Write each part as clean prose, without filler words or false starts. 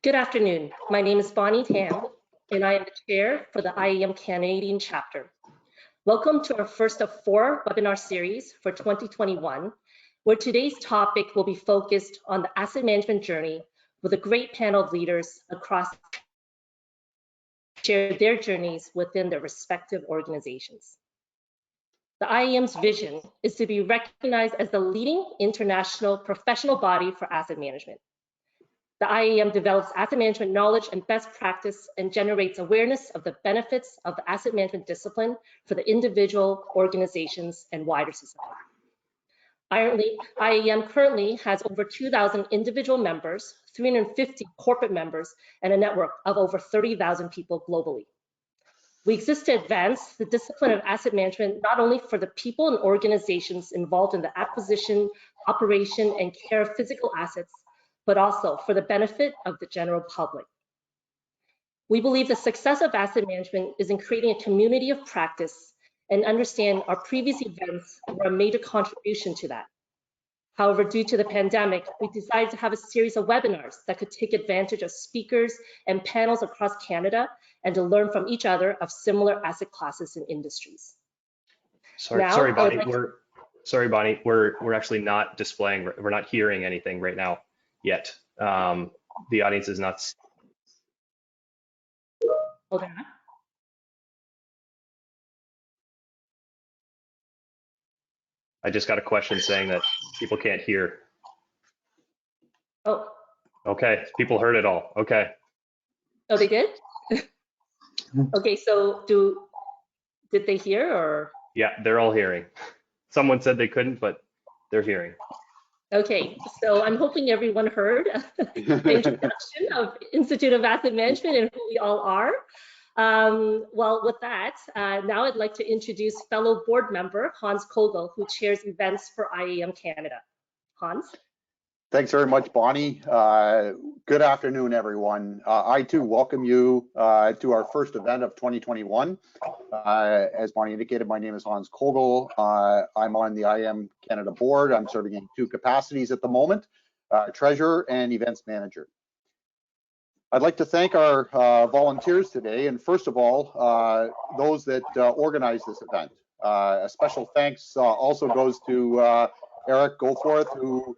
Good afternoon. My name is Bonnie Tam, and I am the chair for the IAM Canadian chapter. Welcome to our first of 4 webinar series for 2021, where today's topic will be focused on the asset management journey with a great panel of leaders across share their journeys within their respective organizations. The IAM's vision is to be recognized as the leading international professional body for asset management. The IAM develops asset management knowledge and best practice and generates awareness of the benefits of the asset management discipline for the individual, organizations, and wider society. IAM currently has over 2,000 individual members, 350 corporate members, and a network of over 30,000 people globally. We exist to advance the discipline of asset management not only for the people and organizations involved in the acquisition, operation, and care of physical assets, but also for the benefit of the general public. We believe the success of asset management is in creating a community of practice and understand our previous events were a major contribution to that. However, due to the pandemic, we decided to have a series of webinars that could take advantage of speakers and panels across Canada and to learn from each other of similar asset classes and industries. Sorry, Bonnie, we're actually not displaying, we're not hearing anything right now yet. The audience is not. Hold on. I just got a question saying that people can't hear. Oh. Okay, people heard it all. Okay. Oh, they did? Okay, so did they hear or? Yeah, they're all hearing. Someone said they couldn't, but they're hearing. Okay, so I'm hoping everyone heard the introduction of Institute of Asset Management and who we all are. Well, with that, now I'd like to introduce fellow board member Hans Kogel, who chairs events for IAM Canada. Hans? Thanks very much, Bonnie. Good afternoon, everyone. I too welcome you to our first event of 2021. As Bonnie indicated, my name is Hans Kogel. I'm on the IAM Canada board. I'm serving in 2 capacities at the moment, treasurer and events manager. I'd like to thank our volunteers today, and first of all, those that organized this event. A special thanks also goes to Eric Goforth, who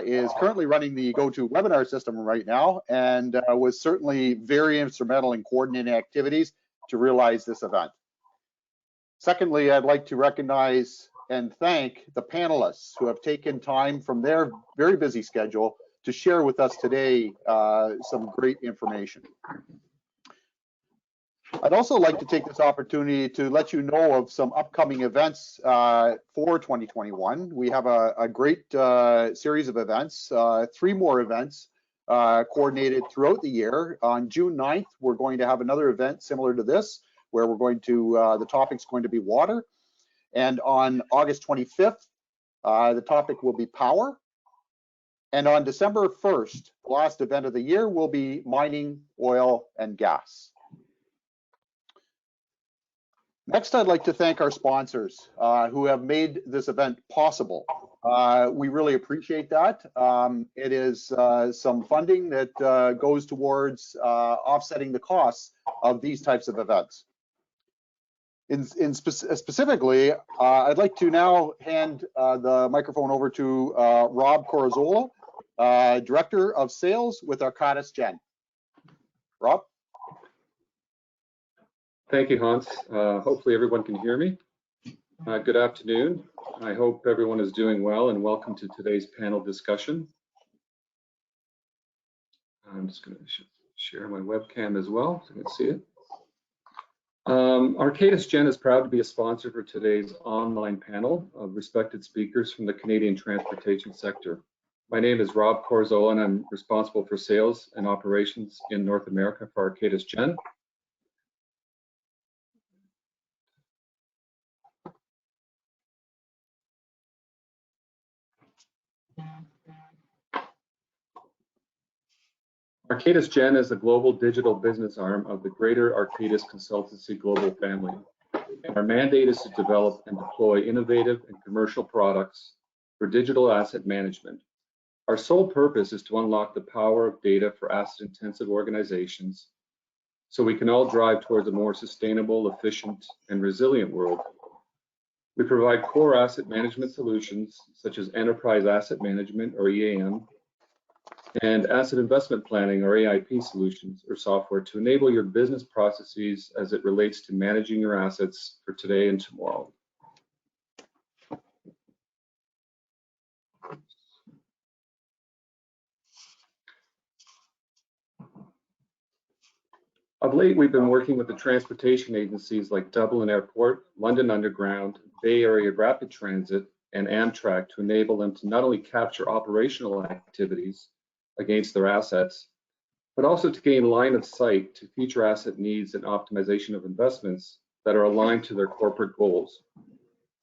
is currently running the GoToWebinar system right now and was certainly very instrumental in coordinating activities to realize this event. Secondly, I'd like to recognize and thank the panelists who have taken time from their very busy schedule to share with us today some great information. I'd also like to take this opportunity to let you know of some upcoming events for 2021. We have a great series of events, 3 more events coordinated throughout the year. On June 9th, we're going to have another event similar to this, where we're going to, the topic's going to be water. And on August 25th, the topic will be power. And on December 1st, the last event of the year, will be mining, oil, and gas. Next, I'd like to thank our sponsors who have made this event possible. We really appreciate that. It is some funding that goes towards offsetting the costs of these types of events. Specifically, I'd like to now hand the microphone over to Rob Corazzola, Director of Sales with Arcadis Gen. Rob? Thank you, Hans. Hopefully everyone can hear me. Good afternoon. I hope everyone is doing well and welcome to today's panel discussion. I'm just going to share my webcam as well so you can see it. Arcadis Gen is proud to be a sponsor for today's online panel of respected speakers from the Canadian transportation sector. My name is Rob Corazzola and I'm responsible for sales and operations in North America for Arcadis Gen. Arcadis Gen is the global digital business arm of the greater Arcadis Consultancy global family. And our mandate is to develop and deploy innovative and commercial products for digital asset management. Our sole purpose is to unlock the power of data for asset-intensive organizations so we can all drive towards a more sustainable, efficient, and resilient world. We provide core asset management solutions such as enterprise asset management, or EAM, and asset investment planning, or AIP solutions or software to enable your business processes as it relates to managing your assets for today and tomorrow. Of late, we've been working with the transportation agencies like Dublin Airport, London Underground, Bay Area Rapid Transit, and Amtrak to enable them to not only capture operational activities against their assets, but also to gain line of sight to future asset needs and optimization of investments that are aligned to their corporate goals.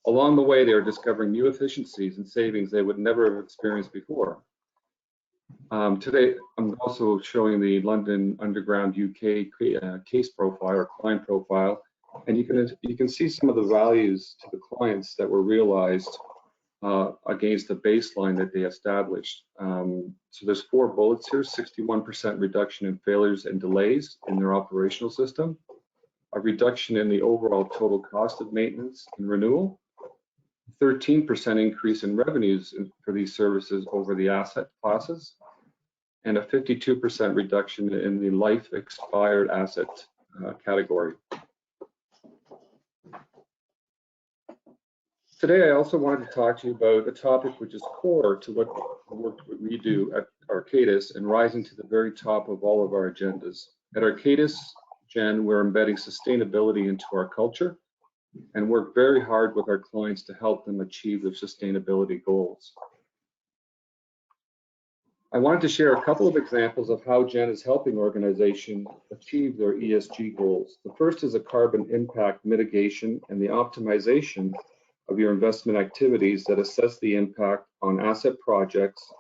Along the way, they are discovering new efficiencies and savings they would never have experienced before. Today, I'm also showing the London Underground UK case profile or client profile, and you can see some of the values to the clients that were realized against the baseline that they established. So there's 4 bullets here: 61% reduction in failures and delays in their operational system, a reduction in the overall total cost of maintenance and renewal, 13% increase in revenues for these services over the asset classes, and a 52% reduction in the life expired asset category. Today, I also wanted to talk to you about a topic which is core to what work we do at Arcadis and rising to the very top of all of our agendas. At Arcadis Gen, we're embedding sustainability into our culture and work very hard with our clients to help them achieve their sustainability goals. I wanted to share a couple of examples of how Gen is helping organizations achieve their ESG goals. The first is a carbon impact mitigation and the optimization of your investment activities that assess the impact on asset projects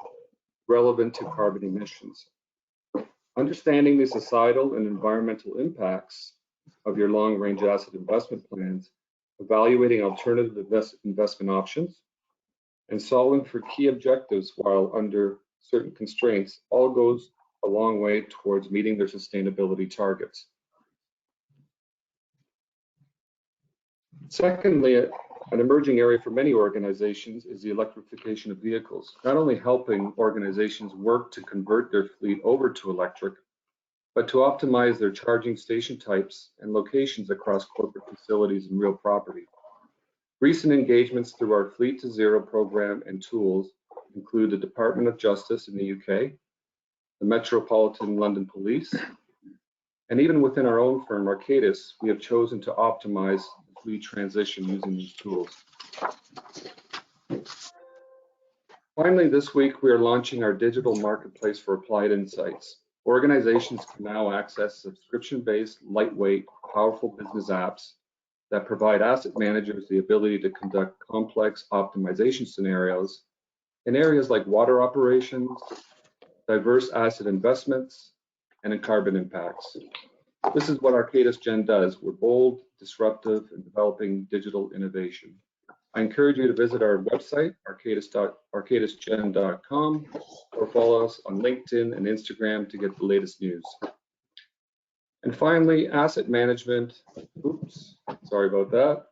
relevant to carbon emissions. Understanding the societal and environmental impacts of your long-range asset investment plans, evaluating alternative investment options, and solving for key objectives while under certain constraints all goes a long way towards meeting their sustainability targets. Secondly, an emerging area for many organizations is the electrification of vehicles, not only helping organizations work to convert their fleet over to electric, but to optimize their charging station types and locations across corporate facilities and real property. Recent engagements through our Fleet to Zero program and tools include the Department of Justice in the UK, the Metropolitan London Police, and even within our own firm, Arcadis, we have chosen to optimize the fleet transition using these tools. Finally, this week, we are launching our digital marketplace for applied insights. Organizations can now access subscription-based, lightweight, powerful business apps that provide asset managers the ability to conduct complex optimization scenarios in areas like water operations, diverse asset investments, and in carbon impacts. This is what Arcadis Gen does. We're bold, disruptive, and developing digital innovation. I encourage you to visit our website, arcadisgen.com, or follow us on LinkedIn and Instagram to get the latest news. And finally, asset management. Oops, sorry about that.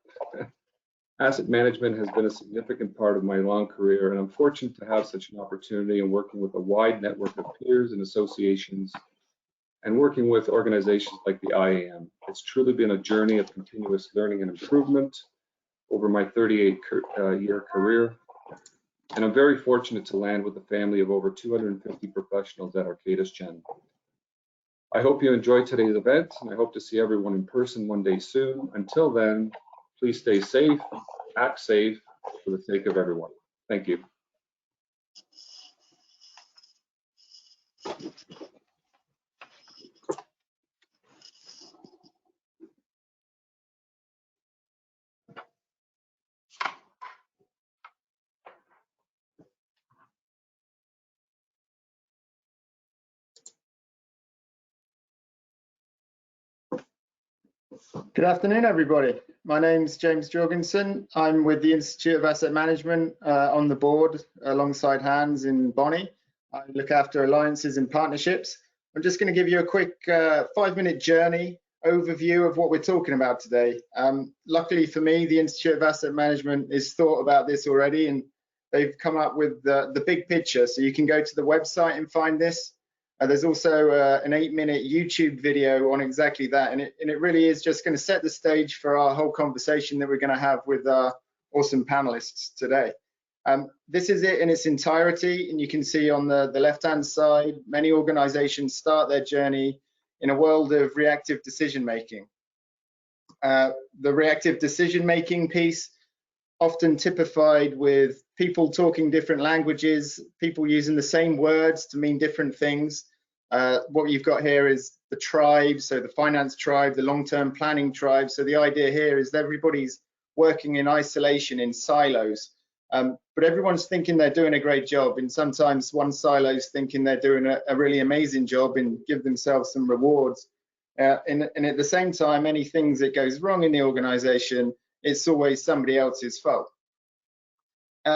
Asset management has been a significant part of my long career, and I'm fortunate to have such an opportunity in working with a wide network of peers and associations and working with organizations like the IAM. It's truly been a journey of continuous learning and improvement over my 38-year career, and I'm very fortunate to land with a family of over 250 professionals at Arcadis Gen. I hope you enjoyed today's event, and I hope to see everyone in person one day soon. Until then, please stay safe, act safe for the sake of everyone. Thank you. Good afternoon, everybody. My name's James Jorgensen. I'm with the Institute of Asset Management on the board alongside Hans in Bonnie. I look after alliances and partnerships. I'm just going to give you a quick 5-minute journey overview of what we're talking about today. Luckily for me, the Institute of Asset Management has thought about this already, and they've come up with the big picture. So you can go to the website and find this. There's also an 8-minute YouTube video on exactly that, and it really is just going to set the stage for our whole conversation that we're going to have with our awesome panelists today. This is it in its entirety, and you can see on the left-hand side, many organizations start their journey in a world of reactive decision-making. The reactive decision-making piece, often typified with people talking different languages, people using the same words to mean different things. What you've got here is the tribe, so the finance tribe, the long-term planning tribe. So the idea here is that everybody's working in isolation, in silos. But everyone's thinking they're doing a great job, and sometimes one silo's thinking they're doing a really amazing job and give themselves some rewards. And at the same time, any things that goes wrong in the organization, it's always somebody else's fault.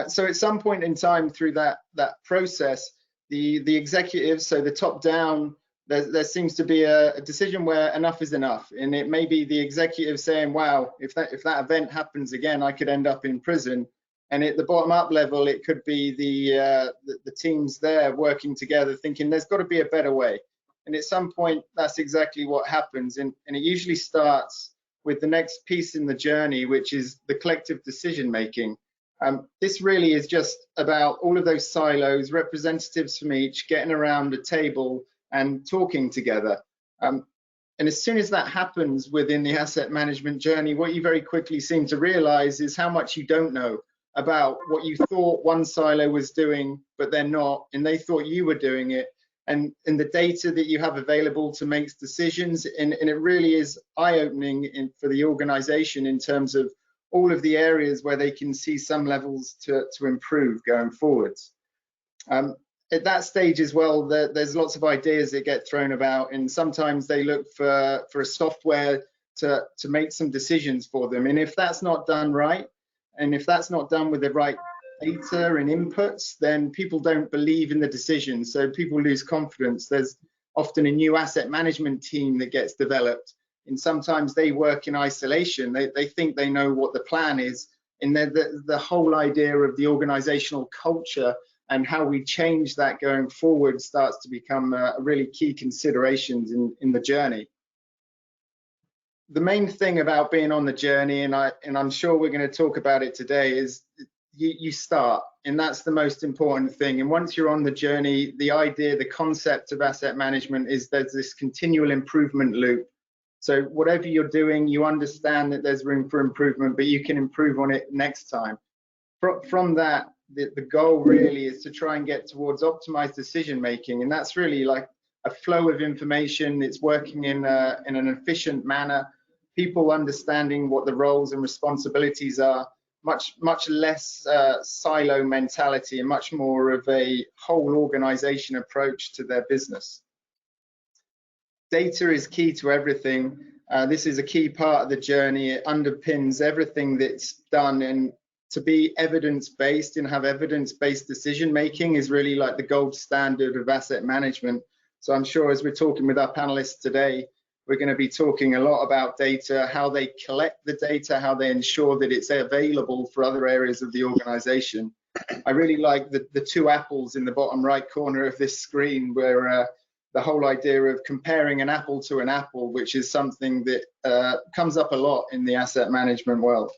So at some point in time through that process, the executives, so the top down, there seems to be a decision where enough is enough, and it may be the executive saying, "Wow, if that event happens again, I could end up in prison." And at the bottom up level, it could be the teams there working together, thinking there's got to be a better way. And at some point, that's exactly what happens, and it usually starts with the next piece in the journey, which is the collective decision making. This really is just about all of those silos, representatives from each getting around a table and talking together. And as soon as that happens within the asset management journey, what you very quickly seem to realize is how much you don't know about what you thought one silo was doing, but they're not, and they thought you were doing it. And the data that you have available to make decisions, and it really is eye-opening for the organization in terms of all of the areas where they can see some levels to improve going forwards. At that stage as well, there's lots of ideas that get thrown about, and sometimes they look for a software to make some decisions for them. And if that's not done right, and if that's not done with the right data and inputs, then people don't believe in the decision. So people lose confidence. There's often a new asset management team that gets developed, and sometimes they work in isolation. They think they know what the plan is, and the whole idea of the organizational culture and how we change that going forward starts to become a really key considerations in the journey. The main thing about being on the journey, and I'm sure we're going to talk about it today, is you start, and that's the most important thing. And once you're on the journey, the idea, the concept of asset management is there's this continual improvement loop. So whatever you're doing, you understand that there's room for improvement, but you can improve on it next time. From that, the goal really is to try and get towards optimized decision making, and that's really like a flow of information. It's working in an efficient manner, people understanding what the roles and responsibilities are, much less silo mentality, and much more of a whole organization approach to their business. Data is key to everything. This is a key part of the journey. It underpins everything that's done, and to be evidence-based and have evidence-based decision making is really like the gold standard of asset management. So I'm sure as we're talking with our panelists today, we're going to be talking a lot about data, how they collect the data, how they ensure that it's available for other areas of the organization. I really like the two apples in the bottom right corner of this screen, where the whole idea of comparing an apple to an apple, which is something that comes up a lot in the asset management world.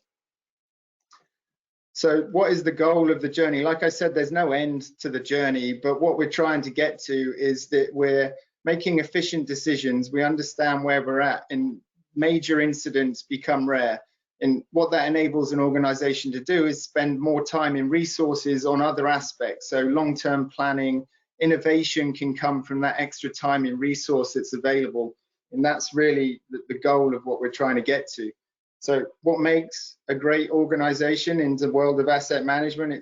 So what is the goal of the journey? Like I said, there's no end to the journey, but what we're trying to get to is that we're making efficient decisions. We understand where we're at, and major incidents become rare. And what that enables an organization to do is spend more time and resources on other aspects. So long-term planning, innovation can come from that extra time and resource that's available. And that's really the goal of what we're trying to get to. So what makes a great organization in the world of asset management?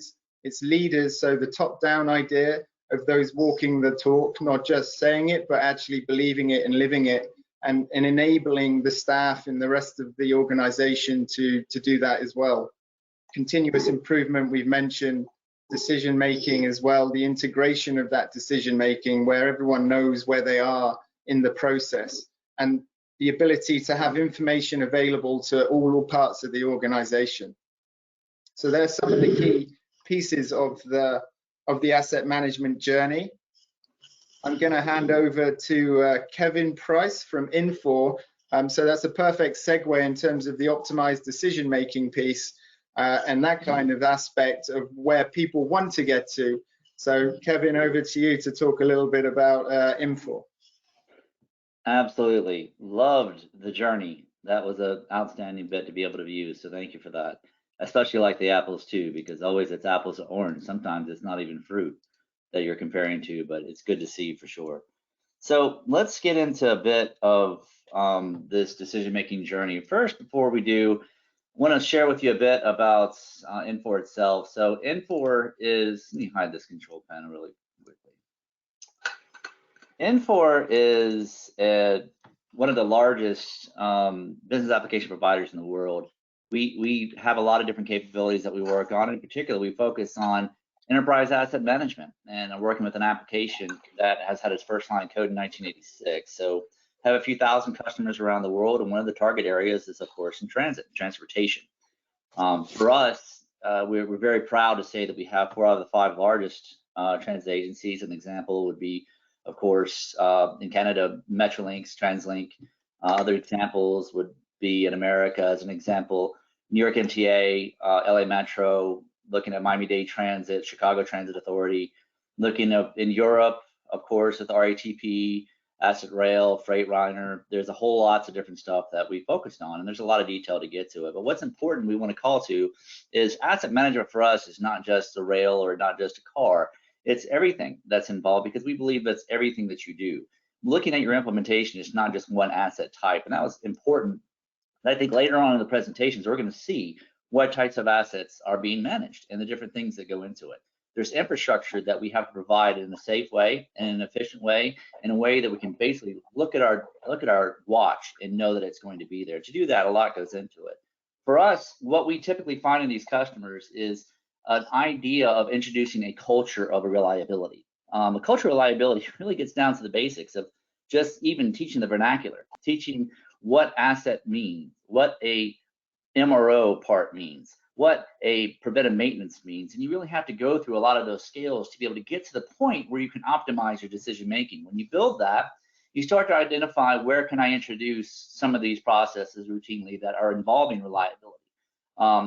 It's leaders. So the top-down idea of those walking the talk, not just saying it, but actually believing it and living it, and enabling the staff and the rest of the organization to do that as well. Continuous improvement, we've mentioned, decision making as well, the integration of that decision making where everyone knows where they are in the process, and the ability to have information available to all parts of the organization. So there's some of the key pieces of the asset management journey. I'm going to hand over to Kevin Price from Infor. So that's a perfect segue in terms of the optimized decision-making piece and that kind of aspect of where people want to get to. So Kevin, over to you to talk a little bit about Infor. Absolutely. Loved the journey. That was an outstanding bit to be able to view. So thank you for that. Especially like the apples too, because always it's apples to orange. Sometimes it's not even fruit that you're comparing to, but it's good to see for sure. So let's get into a bit of this decision-making journey. First, before we do, I want to share with you a bit about Infor itself. So Infor is, let me hide this control panel really quickly. Infor is one of the largest business application providers in the world. We have a lot of different capabilities that we work on. In particular, we focus on enterprise asset management, and I'm working with an application that has had its first line code in 1986. So have a few thousand customers around the world, and one of the target areas is, of course, in transportation. For us, we're very proud to say that we have 4 out of the 5 largest transit agencies. An example would be, of course, in Canada, Metrolinx, TransLink. Other examples would be in America, as an example, New York MTA, LA Metro, looking at Miami-Dade Transit, Chicago Transit Authority, looking up in Europe, of course, with RATP, Acid Rail, Freightliner. There's a whole lots of different stuff that we focused on, and there's a lot of detail to get to it. But what's important we want to call to is asset management for us is not just a rail or not just a car. It's everything that's involved, because we believe that's everything that you do. Looking at your implementation is not just one asset type, and that was important. And I think later on in the presentations, we're going to see what types of assets are being managed and the different things that go into it. There's infrastructure that we have to provide in a safe way and an efficient way, in a way that we can basically look at our watch and know that it's going to be there. To do that, a lot goes into it. For us, what we typically find in these customers is an idea of introducing a culture of reliability. A culture of reliability really gets down to the basics of just even teaching the vernacular, teaching what asset means, what a MRO part means, what a preventive maintenance means. And you really have to go through a lot of those scales to be able to get to the point where you can optimize your decision making. When you build that, you start to identify where can I introduce some of these processes routinely that are involving reliability.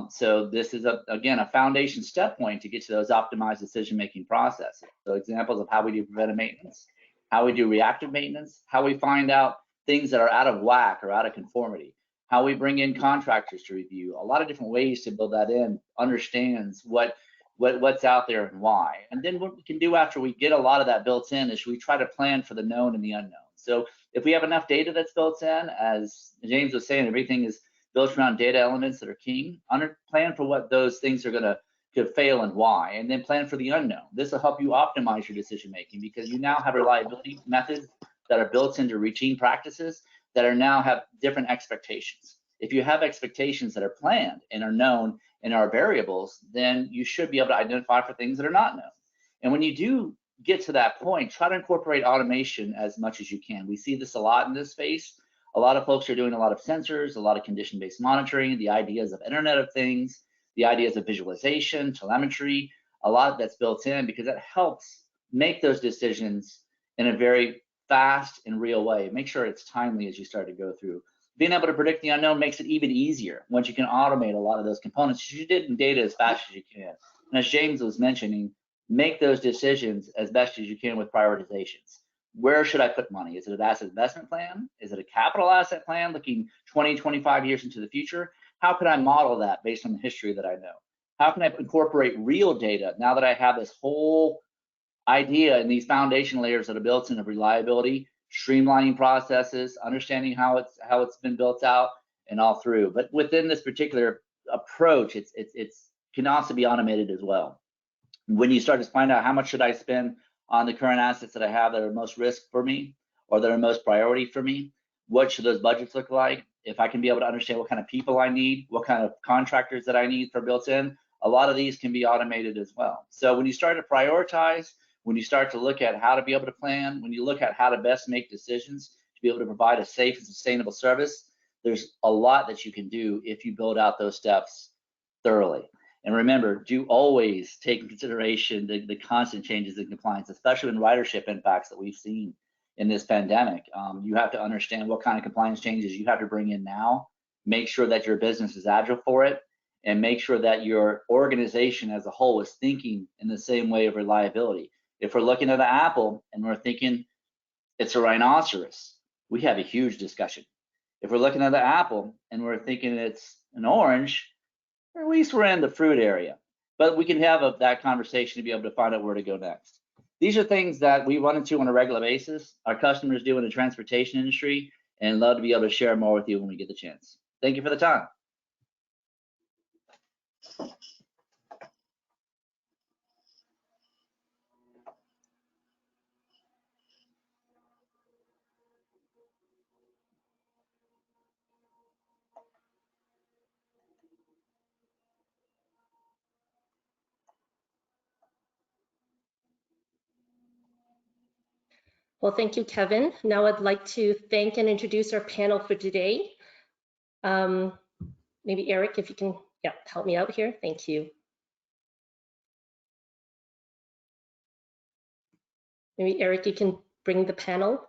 So this is, again, a foundation step point to get to those optimized decision-making processes. So examples of how we do preventive maintenance, how we do reactive maintenance, how we find out things that are out of whack or out of conformity, how we bring in contractors to review. A lot of different ways to build that in, understands what's out there and why. And then what we can do after we get a lot of that built in is we try to plan for the known and the unknown. So if we have enough data that's built in, as James was saying, everything is built around data elements that are king. Plan for what those things are going to fail and why, and then plan for the unknown. This will help you optimize your decision making, because you now have reliability methods that are built into routine practices that are now have different expectations. If you have expectations that are planned and are known and are variables, then you should be able to identify for things that are not known. And when you do get to that point, try to incorporate automation as much as you can. We see this a lot in this space. A lot of folks are doing a lot of sensors, a lot of condition-based monitoring, the ideas of Internet of Things, the ideas of visualization, telemetry, a lot that's built in, because that helps make those decisions in a very fast and real way. Make sure it's timely as you start to go through. Being able to predict the unknown makes it even easier once you can automate a lot of those components. You did in data as fast as you can. And as James was mentioning, make those decisions as best as you can with prioritizations. Where should I put money? Is it an asset investment plan? Is it a capital asset plan looking 20, 25 years into the future? How can I model that based on the history that I know? How can I incorporate real data now that I have this whole idea and these foundation layers that are built in of reliability, streamlining processes, understanding how it's been built out and all through. But within this particular approach, it can also be automated as well. When you start to find out how much should I spend on the current assets that I have that are most risk for me or that are most priority for me, what should those budgets look like? If I can be able to understand what kind of people I need, what kind of contractors that I need for built in, a lot of these can be automated as well. So when you start to prioritize, when you start to look at how to be able to plan, when you look at how to best make decisions to be able to provide a safe and sustainable service, there's a lot that you can do if you build out those steps thoroughly. And remember, do always take in consideration the constant changes in compliance, especially in ridership impacts that we've seen in this pandemic. You have to understand what kind of compliance changes you have to bring in now, make sure that your business is agile for it, and make sure that your organization as a whole is thinking in the same way of reliability. If we're looking at an apple and we're thinking it's a rhinoceros, we have a huge discussion. If we're looking at the apple and we're thinking it's an orange, or at least we're in the fruit area. But we can have that conversation to be able to find out where to go next. These are things that we run into on a regular basis. Our customers do in the transportation industry, and love to be able to share more with you when we get the chance. Thank you for the time. Well, thank you, Kevin. Now I'd like to thank and introduce our panel for today. Maybe Eric, if you can help me out here. Thank you. Maybe Eric, you can bring the panel.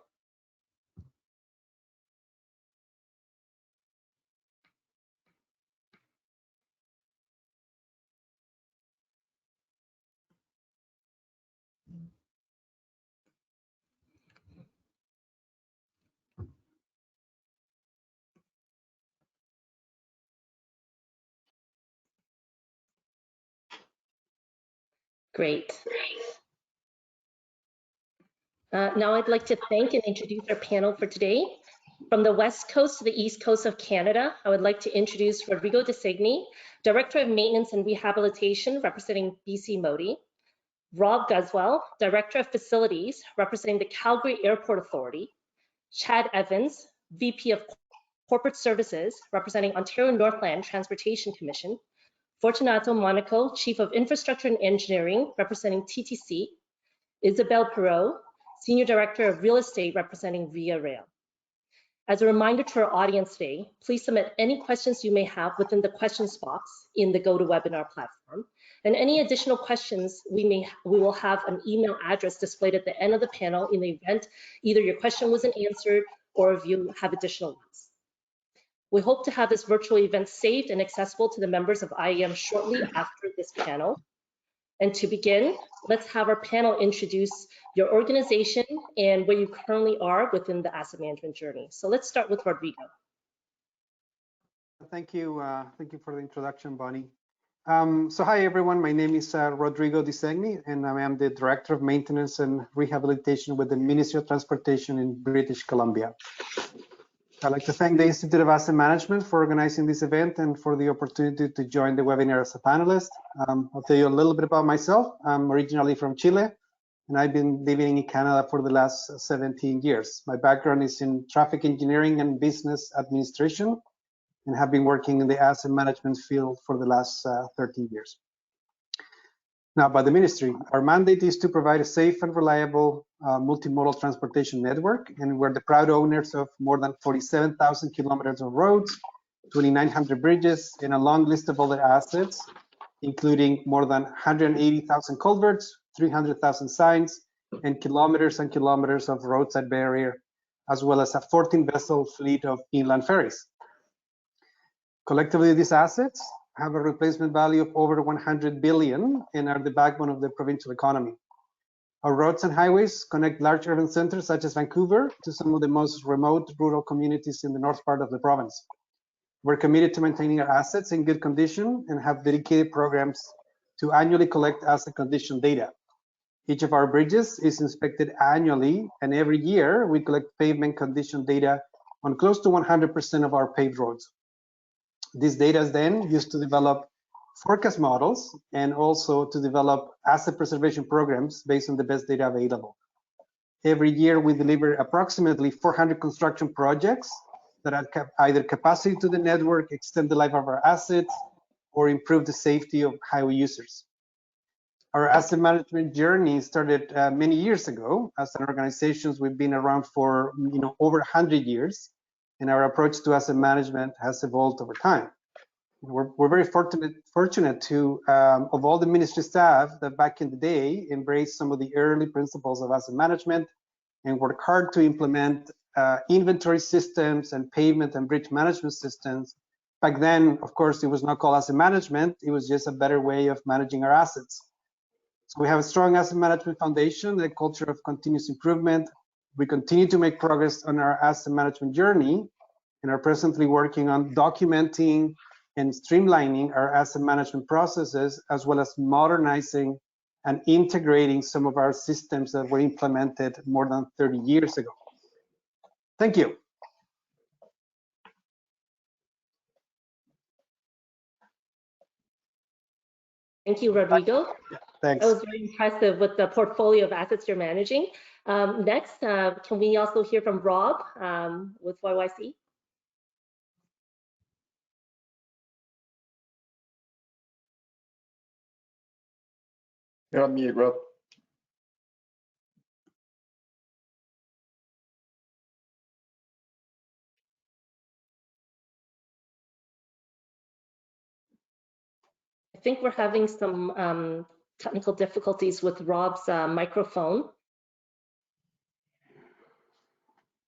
Great. Now I'd like to thank and introduce our panel for today. From the West Coast to the East Coast of Canada, I would like to introduce Rodrigo Desegni, Director of Maintenance and Rehabilitation, representing BC Modi, Rob Guswell, Director of Facilities, representing the Calgary Airport Authority, Chad Evans, VP of Corporate Services, representing Ontario Northland Transportation Commission, Fortunato Monaco, Chief of Infrastructure and Engineering, representing TTC, Isabel Perot, Senior Director of Real Estate, representing Via Rail. As a reminder to our audience today, please submit any questions you may have within the questions box in the GoToWebinar platform. And any additional questions, we will have an email address displayed at the end of the panel in the event either your question wasn't answered or if you have additional ones. We hope to have this virtual event saved and accessible to the members of IAM shortly after this panel. And to begin, let's have our panel introduce your organization and where you currently are within the asset management journey. So let's start with Rodrigo. Thank you for the introduction, Bonnie. So hi everyone, my name is Rodrigo Desegni, and I am the Director of Maintenance and Rehabilitation with the Ministry of Transportation in British Columbia. I'd like to thank the Institute of Asset Management for organizing this event and for the opportunity to join the webinar as a panelist. I'll tell you a little bit about myself. I'm originally from Chile, and I've been living in Canada for the last 17 years. My background is in traffic engineering and business administration, and have been working in the asset management field for the last 13 years. Now, by the ministry, our mandate is to provide a safe and reliable multimodal transportation network, and we're the proud owners of more than 47,000 kilometers of roads, 2,900 bridges, and a long list of other assets, including more than 180,000 culverts, 300,000 signs, and kilometers of roadside barrier, as well as a 14-vessel fleet of inland ferries. Collectively, these assets have a replacement value of over 100 billion and are the backbone of the provincial economy. Our roads and highways connect large urban centers such as Vancouver to some of the most remote rural communities in the north part of the province. We're committed to maintaining our assets in good condition and have dedicated programs to annually collect asset condition data. Each of our bridges is inspected annually, and every year we collect pavement condition data on close to 100% of our paved roads. This data is then used to develop forecast models and also to develop asset preservation programs based on the best data available. Every year we deliver approximately 400 construction projects that add either capacity to the network, extend the life of our assets, or improve the safety of highway users. Our asset management journey started many years ago. As an organization, we've been around for over 100 years, and our approach to asset management has evolved over time. We're very fortunate to, of all the ministry staff that back in the day embraced some of the early principles of asset management and worked hard to implement inventory systems and pavement and bridge management systems. Back then, of course, it was not called asset management. It was just a better way of managing our assets. So we have a strong asset management foundation, a culture of continuous improvement. We continue to make progress on our asset management journey and are presently working on documenting and streamlining our asset management processes, as well as modernizing and integrating some of our systems that were implemented more than 30 years ago. Thank you. Thank you, Rodrigo. Thanks. That was very impressive with the portfolio of assets you're managing. Next, can we also hear from Rob with YYC? You're on mute, Rob. I think we're having some technical difficulties with Rob's microphone.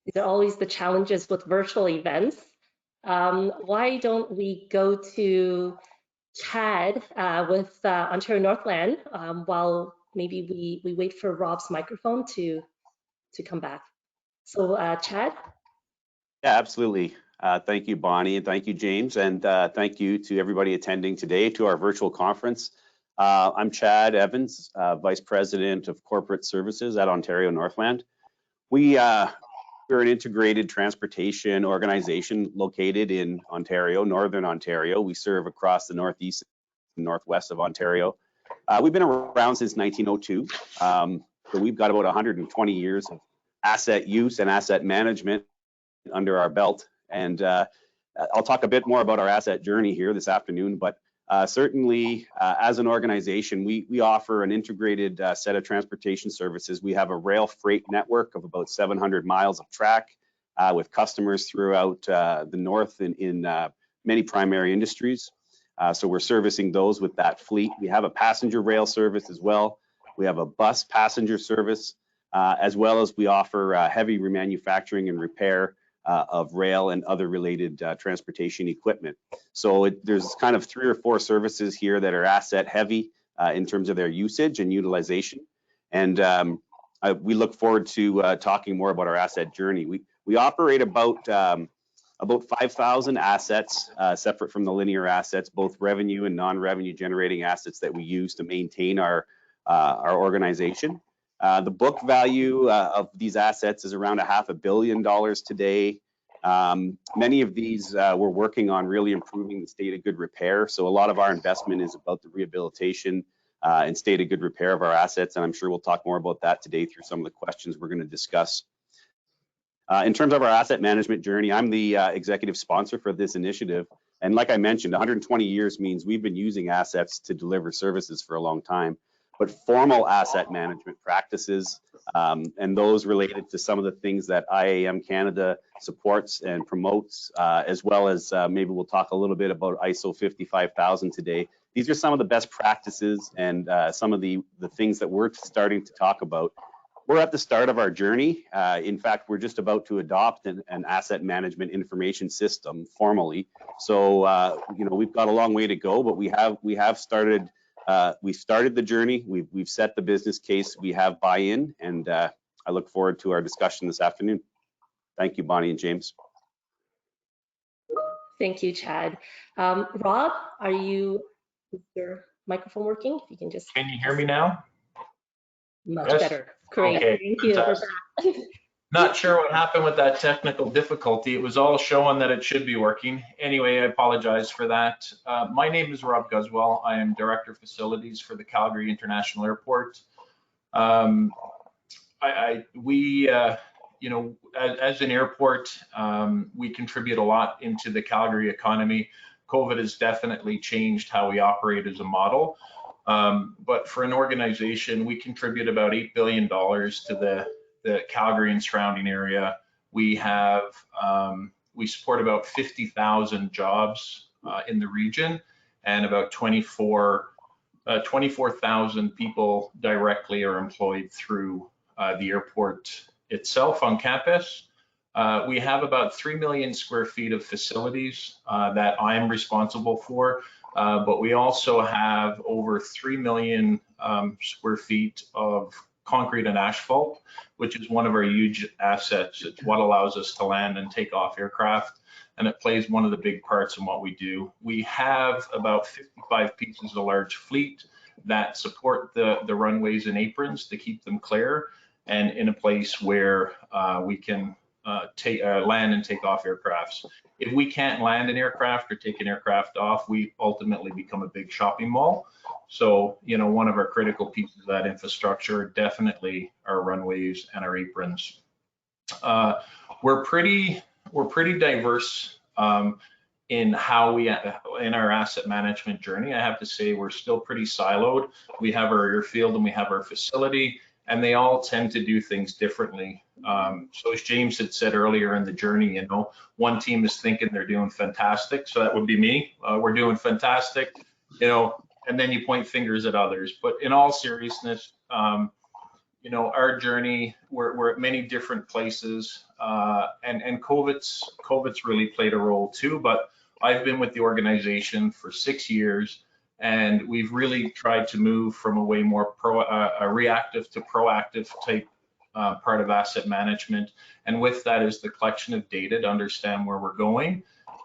These are always the challenges with virtual events. Why don't we go to Chad with Ontario Northland while maybe we wait for Rob's microphone to come back. So Chad? Yeah, absolutely. Thank you, Bonnie, and thank you, James, and thank you to everybody attending today to our virtual conference. I'm Chad Evans, Vice President of Corporate Services at Ontario Northland. We're an integrated transportation organization located in Ontario, Northern Ontario. We serve across the northeast and northwest of Ontario. We've been around since 1902, so we've got about 120 years of asset use and asset management under our belt. And I'll talk a bit more about our asset journey here this afternoon, but certainly as an organization, we offer an integrated set of transportation services. We have a rail freight network of about 700 miles of track with customers throughout the north in many primary industries. So we're servicing those with that fleet. We have a passenger rail service as well. We have a bus passenger service, as well as we offer heavy remanufacturing and repair of rail and other related transportation equipment. So there's kind of 3 or 4 services here that are asset heavy in terms of their usage and utilization. And we look forward to talking more about our asset journey. We operate about 5,000 assets separate from the linear assets, both revenue and non-revenue generating assets that we use to maintain our organization. The book value of these assets is around $500 million today. Many of these we're working on really improving the state of good repair. So a lot of our investment is about the rehabilitation and state of good repair of our assets. And I'm sure we'll talk more about that today through some of the questions we're going to discuss. In terms of our asset management journey, I'm the executive sponsor for this initiative. And like I mentioned, 120 years means we've been using assets to deliver services for a long time. But formal asset management practices and those related to some of the things that IAM Canada supports and promotes, as well as maybe we'll talk a little bit about ISO 55000 today. These are some of the best practices and some of the things that we're starting to talk about. We're at the start of our journey. In fact, we're just about to adopt an asset management information system formally. So, we've got a long way to go, but we have started. We've started the journey. We've set the business case. We have buy-in, and I look forward to our discussion this afternoon. Thank you, Bonnie and James. Thank you, Chad. Rob, is your microphone working? If you can just. Can you hear me now? Much better. Great. Okay. Thank you. Not sure what happened with that technical difficulty. It was all showing that it should be working. Anyway, I apologize for that. My name is Rob Guswell. I am Director of Facilities for the Calgary International Airport. As an airport, we contribute a lot into the Calgary economy. COVID has definitely changed how we operate as a model. But for an organization, we contribute about $8 billion to the Calgary and surrounding area. We have, we support about 50,000 jobs in the region, and about 24,000 people directly are employed through the airport itself on campus. We have about 3 million square feet of facilities that I am responsible for, but we also have over 3 million square feet of concrete and asphalt, which is one of our huge assets. It's what allows us to land and take off aircraft, and it plays one of the big parts in what we do. We have about 55 pieces of large fleet that support the runways and aprons to keep them clear and in a place where we can land and take off aircrafts. If we can't land an aircraft or take an aircraft off, we ultimately become a big shopping mall. So, you know, one of our critical pieces of that infrastructure definitely our runways and our aprons. We're pretty diverse in how we in our asset management journey. I have to say we're still pretty siloed. We have our airfield and we have our facility, and they all tend to do things differently. So as James had said earlier in the journey, you know, one team is thinking they're doing fantastic, so that would be me. We're doing fantastic, you know, and then you point fingers at others. But in all seriousness, you know, our journey, we're at many different places, and COVID's really played a role too. But I've been with the organization for 6 years, and we've really tried to move from a way more reactive to proactive type part of asset management. And with that is the collection of data to understand where we're going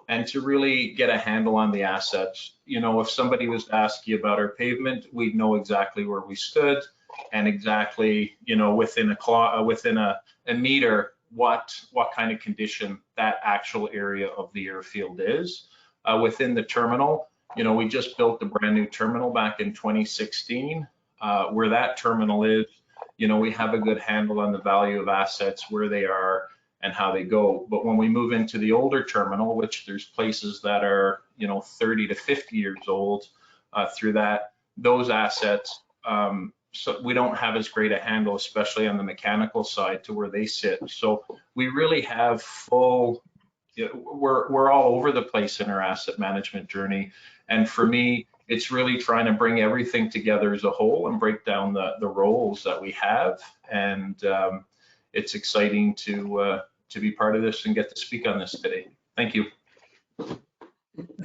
and to really get a handle on the assets. You know, if somebody was to ask you about our pavement, we'd know exactly where we stood and exactly, you know, within a meter, what kind of condition that actual area of the airfield is. Within the terminal, you know, we just built a brand new terminal back in 2016. Where that terminal is, you know, we have a good handle on the value of assets, where they are and how they go. But when we move into the older terminal, which there's places that are, you know, 30 to 50 years old, through those assets, so we don't have as great a handle, especially on the mechanical side, to where they sit. So we really have we're all over the place in our asset management journey. And for me, it's really trying to bring everything together as a whole and break down the roles that we have. And it's exciting to be part of this and get to speak on this today. Thank you.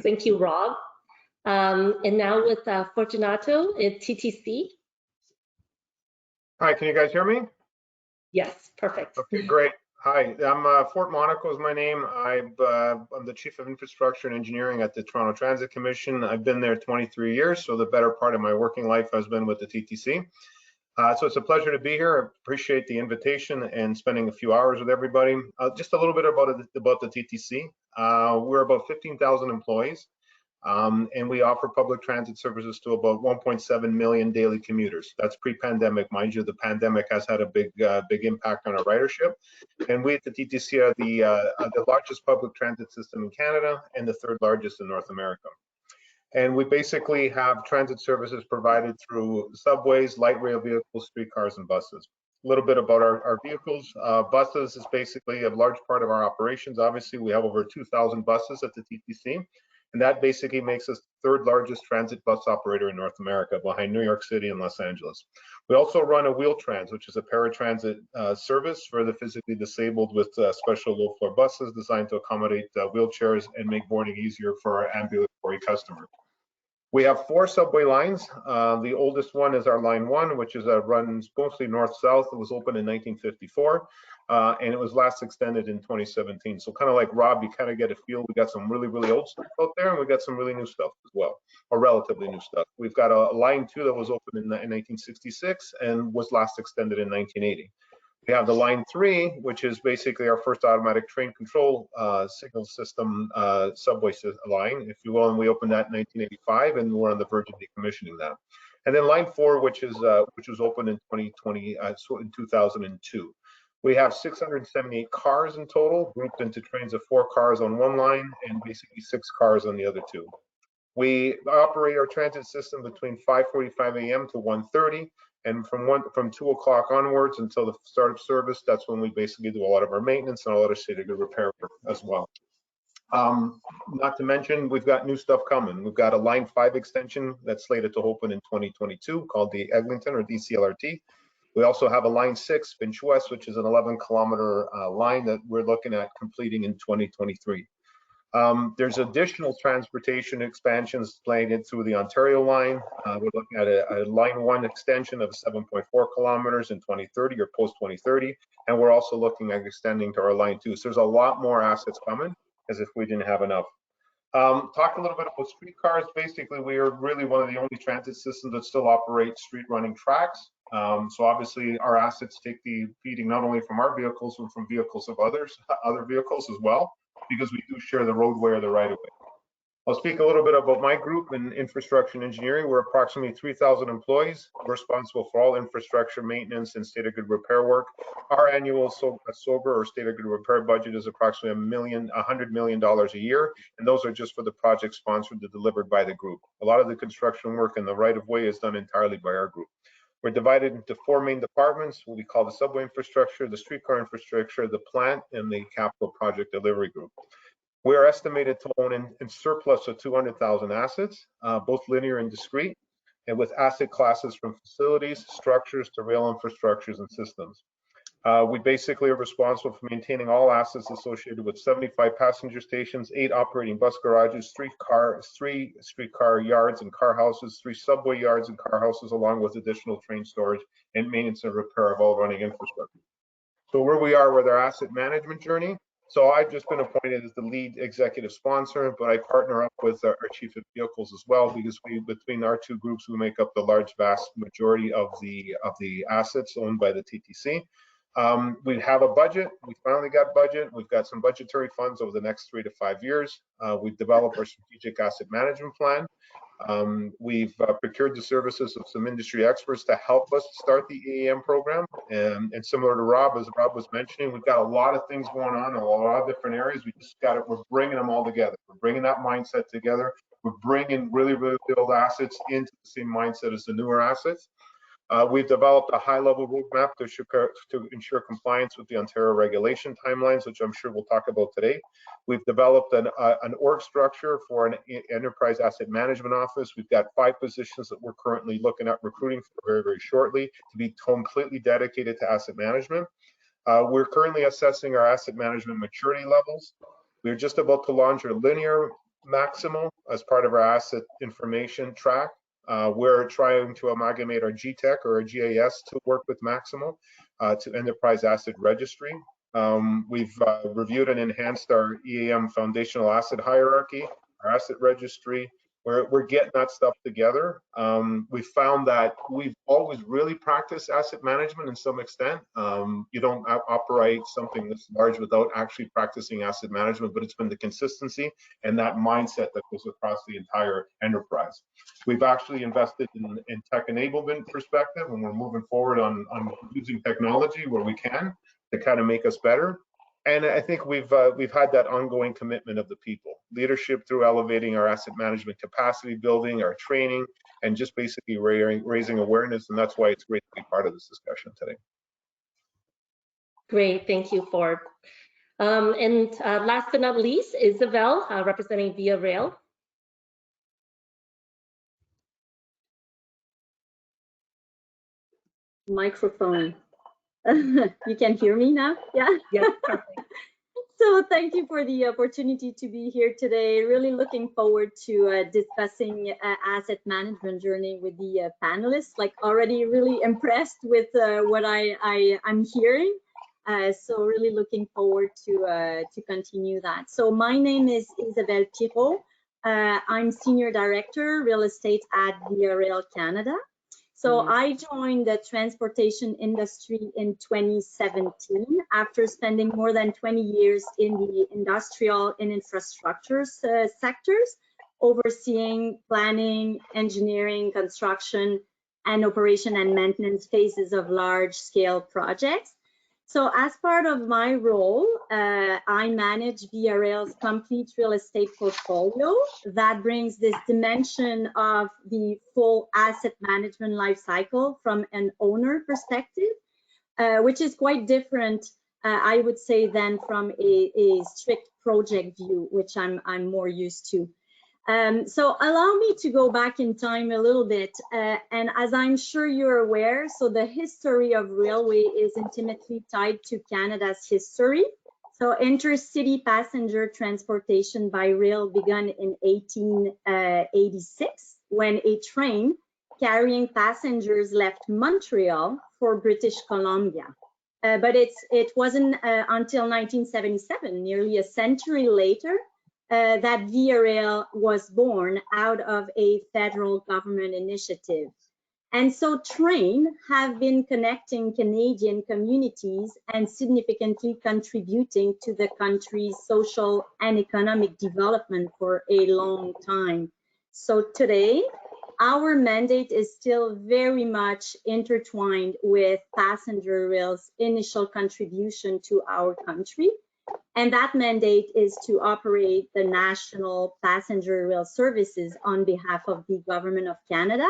Thank you, Rob. And now with Fortunato at TTC. Hi, can you guys hear me? Yes, perfect. Okay, great. Hi, I'm Fort Monaco is my name. I'm the Chief of Infrastructure and Engineering at the Toronto Transit Commission. I've been there 23 years, so the better part of my working life has been with the TTC. So it's a pleasure to be here. I appreciate the invitation and spending a few hours with everybody. Just a little bit about the TTC. We're about 15,000 employees. And we offer public transit services to about 1.7 million daily commuters. That's pre-pandemic, mind you. The pandemic has had a big impact on our ridership. And we at the TTC are the largest public transit system in Canada and the third largest in North America. And we basically have transit services provided through subways, light rail vehicles, streetcars, and buses. A little bit about our vehicles. Buses is basically a large part of our operations. Obviously, we have over 2,000 buses at the TTC. And that basically makes us the third largest transit bus operator in North America, behind New York City and Los Angeles. We also run a Wheel-Trans, which is a paratransit service for the physically disabled, with special low-floor buses designed to accommodate wheelchairs and make boarding easier for our ambulatory customers. We have 4 subway lines. The oldest one is our Line 1, which runs mostly north-south. It was opened in 1954. And it was last extended in 2017. So kind of like Rob, you kind of get a feel. We got some really, really old stuff out there, and we got some really new stuff as well, or relatively new stuff. We've got a Line 2 that was opened in 1966 and was last extended in 1980. We have the Line 3, which is basically our first automatic train control signal system subway line, if you will, and we opened that in 1985, and we're on the verge of decommissioning that. And then Line 4, which was opened in 2002. We have 678 cars in total, grouped into trains of 4 cars on one line and basically 6 cars on the other 2. We operate our transit system between 5:45 a.m. to 1:30, and from 2 o'clock onwards until the start of service, that's when we basically do a lot of our maintenance and a lot of state of good repair work as well. Not to mention, we've got new stuff coming. We've got a Line 5 extension that's slated to open in 2022 called the Eglinton or DCLRT. We also have a Line 6 Finch West, which is an 11-kilometer line that we're looking at completing in 2023. There's additional transportation expansions planned through the Ontario line. We're looking at a Line 1 extension of 7.4 kilometers in 2030 or post-2030, and we're also looking at extending to our Line 2. So there's a lot more assets coming, as if we didn't have enough. Talk a little bit about streetcars. Basically, we are really one of the only transit systems that still operate street running tracks. So obviously our assets take the feeding not only from our vehicles, but from vehicles of other vehicles as well, because we do share the roadway or the right of way. I'll speak a little bit about my group in infrastructure and engineering. We're approximately 3,000 employees. We're responsible for all infrastructure maintenance and state of good repair work. Our annual SOBR or state of good repair budget is approximately $100 million a year, and those are just for the projects sponsored and delivered by the group. A lot of the construction work and the right of way is done entirely by our group. We're divided into 4 main departments, what we call the subway infrastructure, the streetcar infrastructure, the plant, and the capital project delivery group. We are estimated to own in surplus of 200,000 assets, both linear and discrete, and with asset classes from facilities, structures to rail infrastructures and systems. We basically are responsible for maintaining all assets associated with 75 passenger stations, 8 operating bus garages, 3 streetcar yards and car houses, 3 subway yards and car houses, along with additional train storage and maintenance and repair of all running infrastructure. So where we are with our asset management journey. So I've just been appointed as the lead executive sponsor, but I partner up with our chief of vehicles as well, because between our 2 groups, we make up the vast majority of the assets owned by the TTC. We have a budget. We finally got budget. We've got some budgetary funds over the next 3 to 5 years. We've developed our strategic asset management plan. We've procured the services of some industry experts to help us start the IAM program. And similar to Rob, as Rob was mentioning, we've got a lot of things going on in a lot of different areas. We're bringing them all together. We're bringing that mindset together. We're bringing really build assets into the same mindset as the newer assets. We've developed a high-level roadmap to ensure compliance with the Ontario regulation timelines, which I'm sure we'll talk about today. We've developed an org structure for an enterprise asset management office. We've got 5 positions that we're currently looking at recruiting for very, very shortly to be completely dedicated to asset management. We're currently assessing our asset management maturity levels. We're just about to launch our linear maximal as part of our asset information track. We're trying to amalgamate our GTEC or our GIS to work with Maximal to Enterprise Asset Registry. We've reviewed and enhanced our IAM foundational asset hierarchy, our asset registry. We're getting that stuff together. We found that we've always really practiced asset management in some extent. You don't operate something this large without actually practicing asset management, but it's been the consistency and that mindset that goes across the entire enterprise. We've actually invested in tech enablement perspective, and we're moving forward on using technology where we can to kind of make us better. And I think we've had that ongoing commitment of the people, leadership through elevating our asset management capacity building, our training, and just basically raising awareness. And that's why it's great to be part of this discussion today. Great, thank you, Ford. And last but not least, Isabel, representing Via Rail. Microphone. You can hear me now? Yeah. Yes, perfect. So thank you for the opportunity to be here today. Really looking forward to discussing asset management journey with the panelists. Like already really impressed with what I'm hearing. So really looking forward to continue that. So my name is Isabelle Pirot. I'm Senior Director, Real Estate at Via Rail Canada. So I joined the transportation industry in 2017 after spending more than 20 years in the industrial and infrastructure sectors, overseeing planning, engineering, construction, and operation and maintenance phases of large-scale projects. So as part of my role, I manage VRL's complete real estate portfolio that brings this dimension of the full asset management life cycle from an owner perspective, which is quite different, I would say, than from a strict project view, which I'm more used to. So allow me to go back in time a little bit, and as I'm sure you're aware, so the history of railway is intimately tied to Canada's history. So intercity passenger transportation by rail began in 1886 when a train carrying passengers left Montreal for British Columbia. But it wasn't until 1977, nearly a century later, that VRL was born out of a federal government initiative. And so train have been connecting Canadian communities and significantly contributing to the country's social and economic development for a long time. So today, our mandate is still very much intertwined with passenger rail's initial contribution to our country. And that mandate is to operate the national passenger rail services on behalf of the Government of Canada,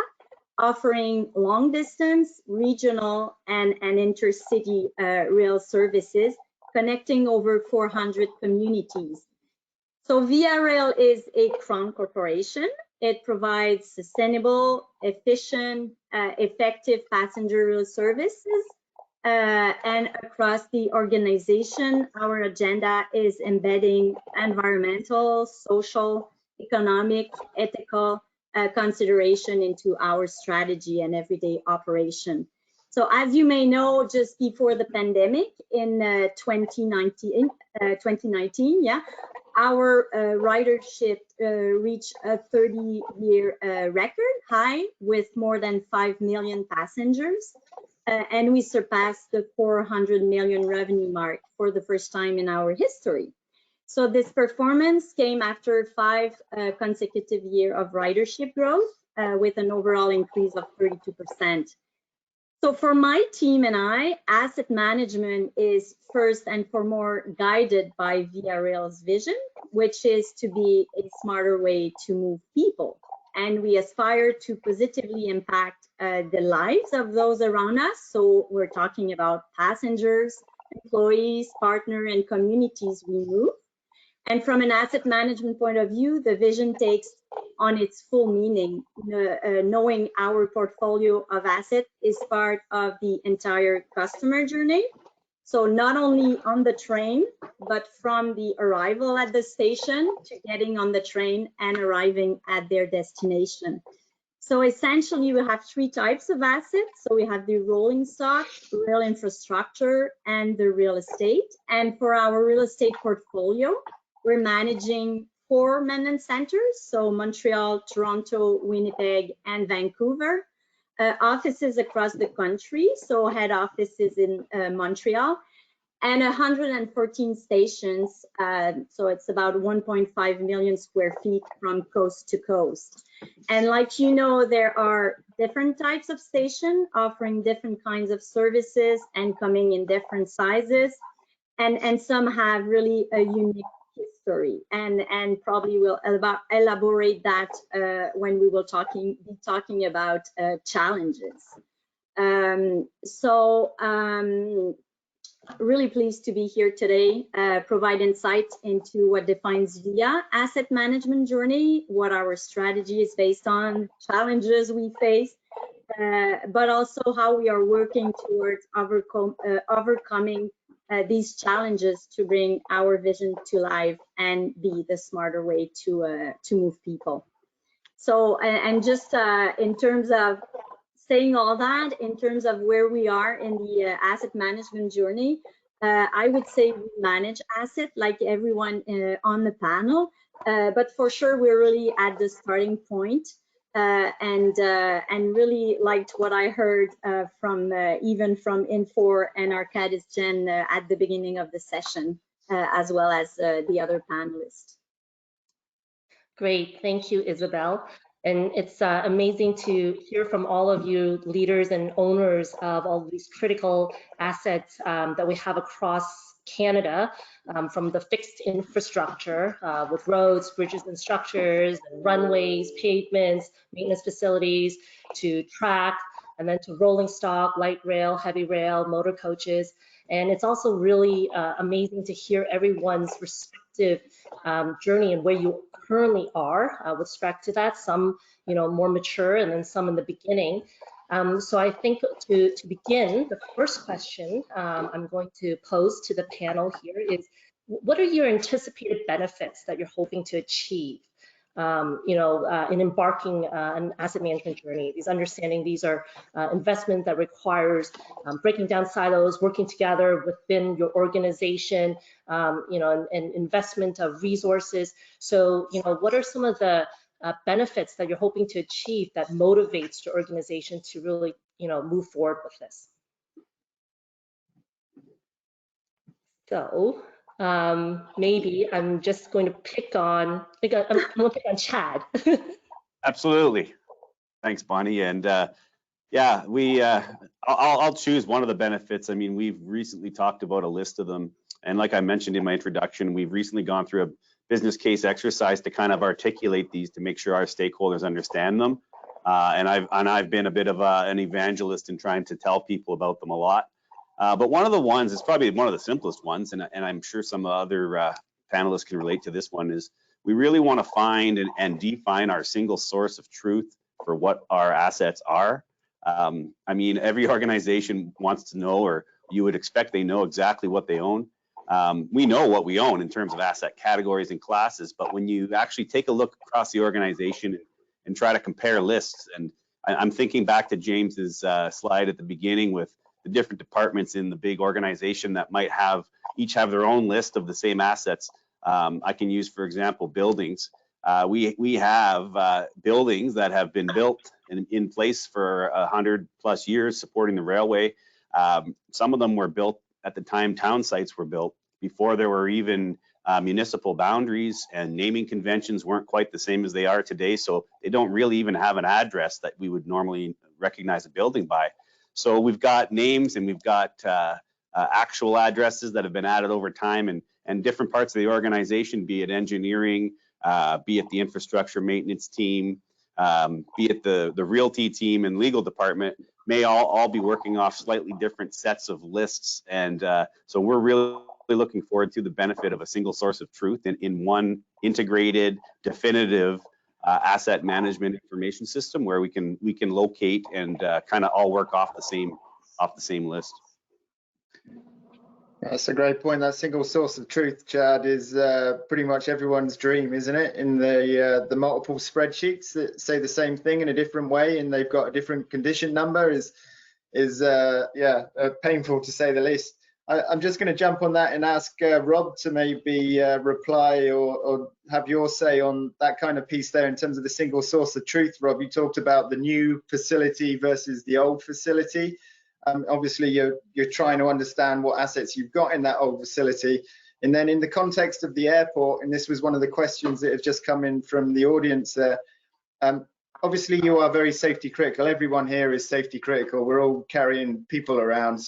offering long distance, regional, and intercity rail services, connecting over 400 communities. So Via Rail is a Crown corporation. It provides sustainable, efficient, effective passenger rail services. And across the organization, our agenda is embedding environmental, social, economic, ethical consideration into our strategy and everyday operation. So as you may know, just before the pandemic in 2019, our ridership reached a 30-year record high with more than 5 million passengers. And we surpassed the 400 million revenue mark for the first time in our history. So this performance came after 5 consecutive years of ridership growth with an overall increase of 32%. So for my team and I, asset management is first and foremost guided by Via Rail's vision, which is to be a smarter way to move people. And we aspire to positively impact the lives of those around us. So we're talking about passengers, employees, partners, and communities we move. And from an asset management point of view, the vision takes on its full meaning, knowing our portfolio of assets is part of the entire customer journey. So not only on the train, but from the arrival at the station to getting on the train and arriving at their destination. So essentially, we have 3 types of assets. So we have the rolling stock, rail infrastructure, and the real estate. And for our real estate portfolio, we're managing 4 mainland centers, so Montreal, Toronto, Winnipeg, and Vancouver. Offices across the country, so head offices in Montreal, and 114 stations, so it's about 1.5 million square feet from coast to coast. And like you know, there are different types of stations offering different kinds of services and coming in different sizes, and some have really a unique history, and probably will elaborate that when we will be talking about challenges. Really pleased to be here today, provide insight into what defines VIA asset management journey, what our strategy is based on, challenges we face, but also how we are working towards overcoming these challenges to bring our vision to life and be the smarter way to move people. So, and just in terms of saying all that, in terms of where we are in the asset management journey, I would say we manage asset like everyone on the panel, but for sure we're really at the starting point. And really liked what I heard from even from Infor and Arcadis Jen at the beginning of the session, as well as the other panelists. Great, thank you, Isabel. And it's amazing to hear from all of you leaders and owners of all these critical assets that we have across Canada, from the fixed infrastructure with roads, bridges and structures, and runways, pavements, maintenance facilities, to track, and then to rolling stock, light rail, heavy rail, motor coaches. And it's also really amazing to hear everyone's respective journey and where you currently are with respect to that. Some, more mature, and then some in the beginning. So I think to begin, the first question I'm going to pose to the panel here is, what are your anticipated benefits that you're hoping to achieve in embarking an asset management journey? Understanding these are investment that requires breaking down silos, working together within your organization, and investment of resources. So, what are some of the benefits that you're hoping to achieve that motivates your organization to really, move forward with this? So maybe I'm just going to pick on, I'm going to pick on Chad. Absolutely. Thanks, Bonnie. And yeah, I'll choose one of the benefits. I mean, we've recently talked about a list of them. And like I mentioned in my introduction, we've recently gone through a business case exercise to kind of articulate these to make sure our stakeholders understand them. And I've been a bit of an evangelist in trying to tell people about them a lot. But one of the ones is probably one of the simplest ones, and I'm sure some other panelists can relate to this one, is we really want to find and define our single source of truth for what our assets are. I mean, every organization wants to know, or you would expect they know exactly what they own. We know what we own in terms of asset categories and classes, but when you actually take a look across the organization and try to compare lists, and I'm thinking back to James's slide at the beginning with the different departments in the big organization that might each have their own list of the same assets. I can use, for example, buildings. We have buildings that have been built in place for 100+ years supporting the railway. Some of them were built at the time town sites were built, before there were even municipal boundaries, and naming conventions weren't quite the same as they are today. So they don't really even have an address that we would normally recognize a building by. So we've got names, and we've got actual addresses that have been added over time, and different parts of the organization, be it engineering, be it the infrastructure maintenance team, be it the realty team and legal department, may all be working off slightly different sets of lists. And so we're really looking forward to the benefit of a single source of truth in one integrated, definitive asset management information system where we can locate and kind of all work off the same list. That's a great point. That single source of truth, Chad, is pretty much everyone's dream, isn't it? In the multiple spreadsheets that say the same thing in a different way, and they've got a different condition number is painful to say the least. I'm just going to jump on that and ask Rob to maybe reply or have your say on that kind of piece there in terms of the single source of truth. Rob, you talked about the new facility versus the old facility. Obviously, you're trying to understand what assets you've got in that old facility. And then in the context of the airport, and this was one of the questions that have just come in from the audience there, obviously you are very safety critical. Everyone here is safety critical. We're all carrying people around.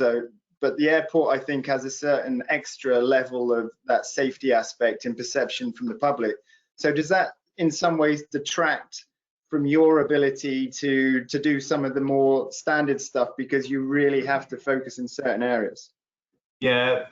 But the airport, I think, has a certain extra level of that safety aspect and perception from the public. So does that in some ways detract from your ability to do some of the more standard stuff because you really have to focus in certain areas? Yeah,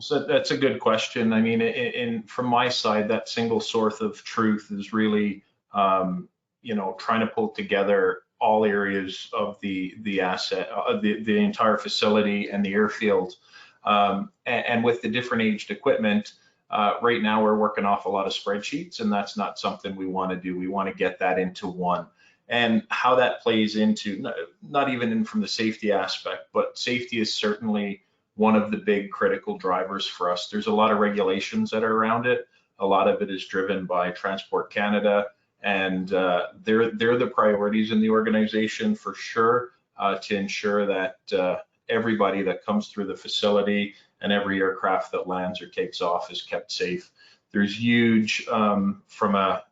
so that's a good question. I mean, from my side, that single source of truth is really, trying to pull together all areas of the asset, the entire facility and the airfield. And with the different aged equipment, right now we're working off a lot of spreadsheets, and that's not something we want to do. We want to get that into one. And how that plays into, not even from the safety aspect, but safety is certainly one of the big critical drivers for us. There's a lot of regulations that are around it. A lot of it is driven by Transport Canada, and they're the priorities in the organization for sure, to ensure that everybody that comes through the facility and every aircraft that lands or takes off is kept safe. There's huge, from a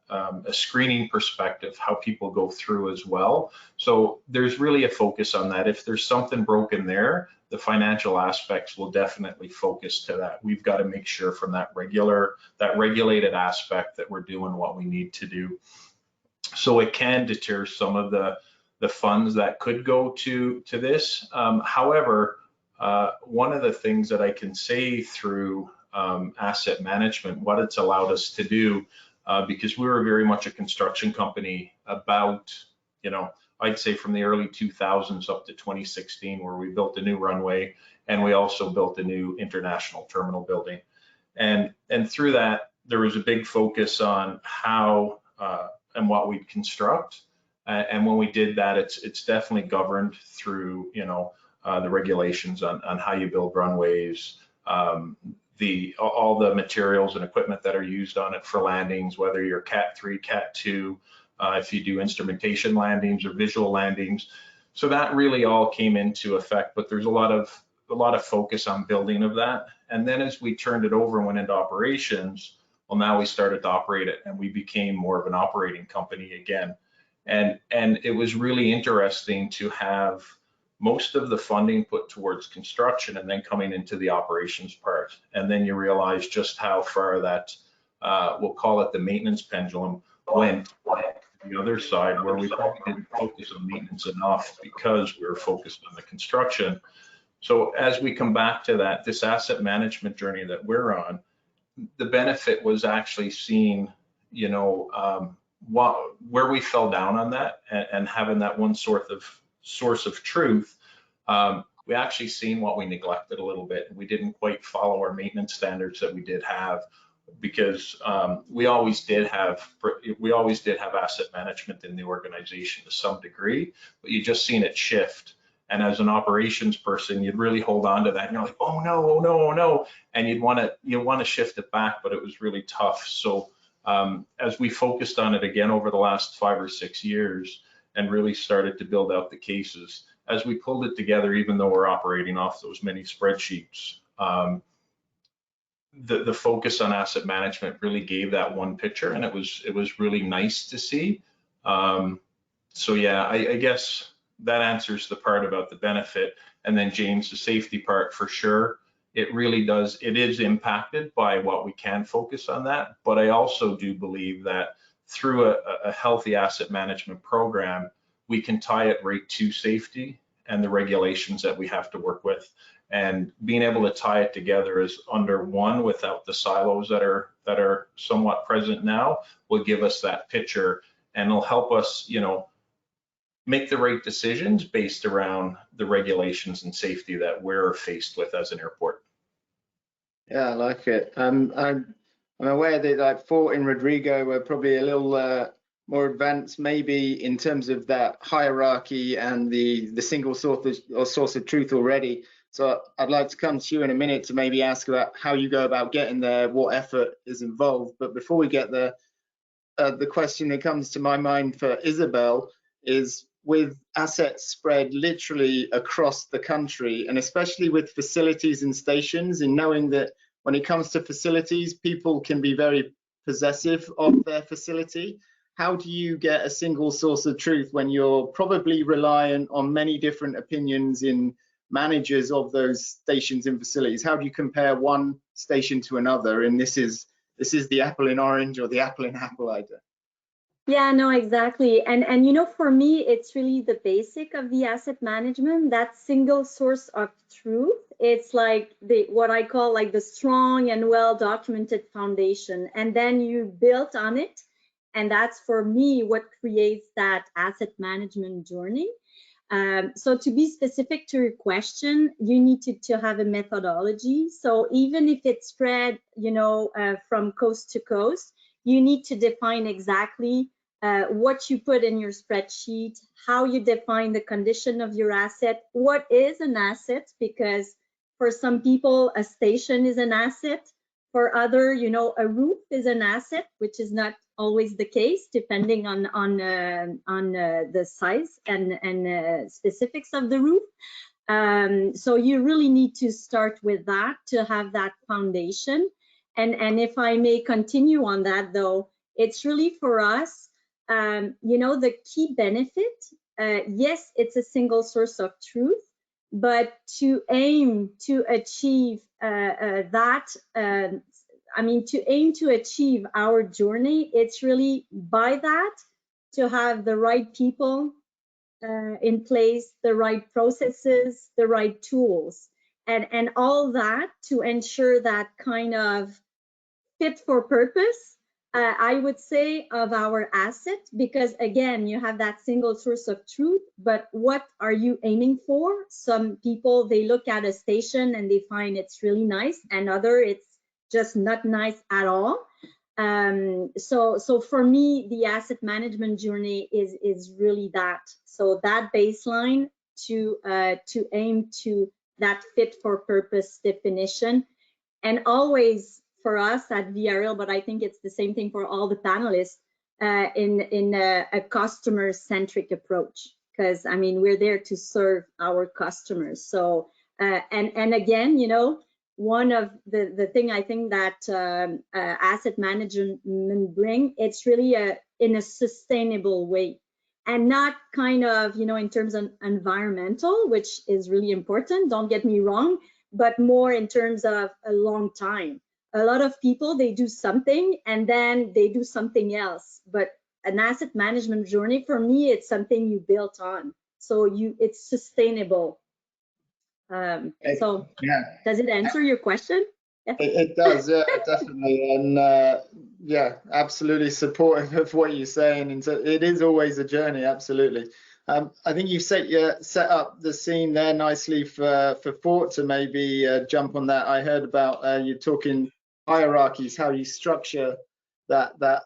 screening perspective, how people go through as well. So there's really a focus on that. If there's something broken there, the financial aspects will definitely focus to that. We've got to make sure from that regulated aspect that we're doing what we need to do. So it can deter some of the funds that could go to this. However, one of the things that I can say through asset management, what it's allowed us to do, because we were very much a construction company about, I'd say from the early 2000s up to 2016, where we built a new runway and we also built a new international terminal building. And through that, there was a big focus on how and what we'd construct. And when we did that, it's definitely governed through, the regulations on how you build runways, all the materials and equipment that are used on it for landings, whether you're Cat 3, Cat 2, if you do instrumentation landings or visual landings. So that really all came into effect, but there's a lot of focus on building of that. And then as we turned it over and went into operations, well, now we started to operate it and we became more of an operating company again. And it was really interesting to have most of the funding put towards construction and then coming into the operations part. And then you realize just how far that, we'll call it the maintenance pendulum, went to the other side, where we probably didn't focus on maintenance enough because we were focused on the construction. So as we come back to that, this asset management journey that we're on, the benefit was actually seeing, where we fell down on that and having that one source of truth. We actually seen what we neglected a little bit. We didn't quite follow our maintenance standards that we did have, because we always did have asset management in the organization to some degree, but you just seen it shift. And as an operations person, you'd really hold on to that, and you're like, oh no, oh no, oh no, and you want to shift it back, but it was really tough. So as we focused on it again over the last 5 or 6 years and really started to build out the cases, as we pulled it together, even though we're operating off those many spreadsheets, the focus on asset management really gave that one picture, and it was really nice to see. So yeah, I guess that answers the part about the benefit. And then James, the safety part, for sure, it really does, it is impacted by what we can focus on that. But I also do believe that through a healthy asset management program, we can tie it right to safety and the regulations that we have to work with. And being able to tie it together as under one without the silos that are somewhat present now will give us that picture, and it'll help us, make the right decisions based around the regulations and safety that we're faced with as an airport. Yeah, I like it. I'm aware that like Fort and Rodrigo were probably a little more advanced, maybe in terms of that hierarchy and the single source of truth already. So I'd like to come to you in a minute to maybe ask about how you go about getting there, what effort is involved. But before we get there, the question that comes to my mind for Isabel is, with assets spread literally across the country, and especially with facilities and stations, and knowing that when it comes to facilities, people can be very possessive of their facility, how do you get a single source of truth when you're probably reliant on many different opinions in managers of those stations and facilities? How do you compare one station to another? And this is the apple in orange or the apple in apple idea. Yeah, no, exactly. And for me, it's really the basic of the asset management, that single source of truth. It's like what I call like the strong and well documented foundation, and then you build on it. And that's, for me, what creates that asset management journey. So to be specific to your question, you need to have a methodology. So even if it's spread, from coast to coast, you need to define exactly what you put in your spreadsheet, how you define the condition of your asset, what is an asset, because for some people, a station is an asset. For other, a roof is an asset, which is not always the case, depending on the size and specifics of the roof. So you really need to start with that to have that foundation. And if I may continue on that, though, it's really for us, the key benefit, yes, it's a single source of truth, but to aim to achieve to aim to achieve our journey, it's really by that to have the right people in place, the right processes, the right tools, and all that to ensure that kind of fit for purpose, I would say, of our asset, because again, you have that single source of truth, but what are you aiming for? Some people, they look at a station and they find it's really nice, and other it's just not nice at all. So for me, the asset management journey is really that. So that baseline to aim to that fit for purpose definition, and always for us at VRL, but I think it's the same thing for all the panelists, in a customer-centric approach, because I mean we're there to serve our customers. So and again, one of the thing I think that asset management bring, it's really in a sustainable way, and not kind of in terms of environmental, which is really important, don't get me wrong, but more in terms of a long time. A lot of people, they do something and then they do something else, but an asset management journey, for me, it's something you built on, so it's sustainable. So yeah, does it answer your question? Yeah. It does, yeah, definitely, and yeah, absolutely supportive of what you're saying. And so it is always a journey, absolutely. I think you set up the scene there nicely for Fort to maybe jump on that. I heard about you talking hierarchies, how you structure that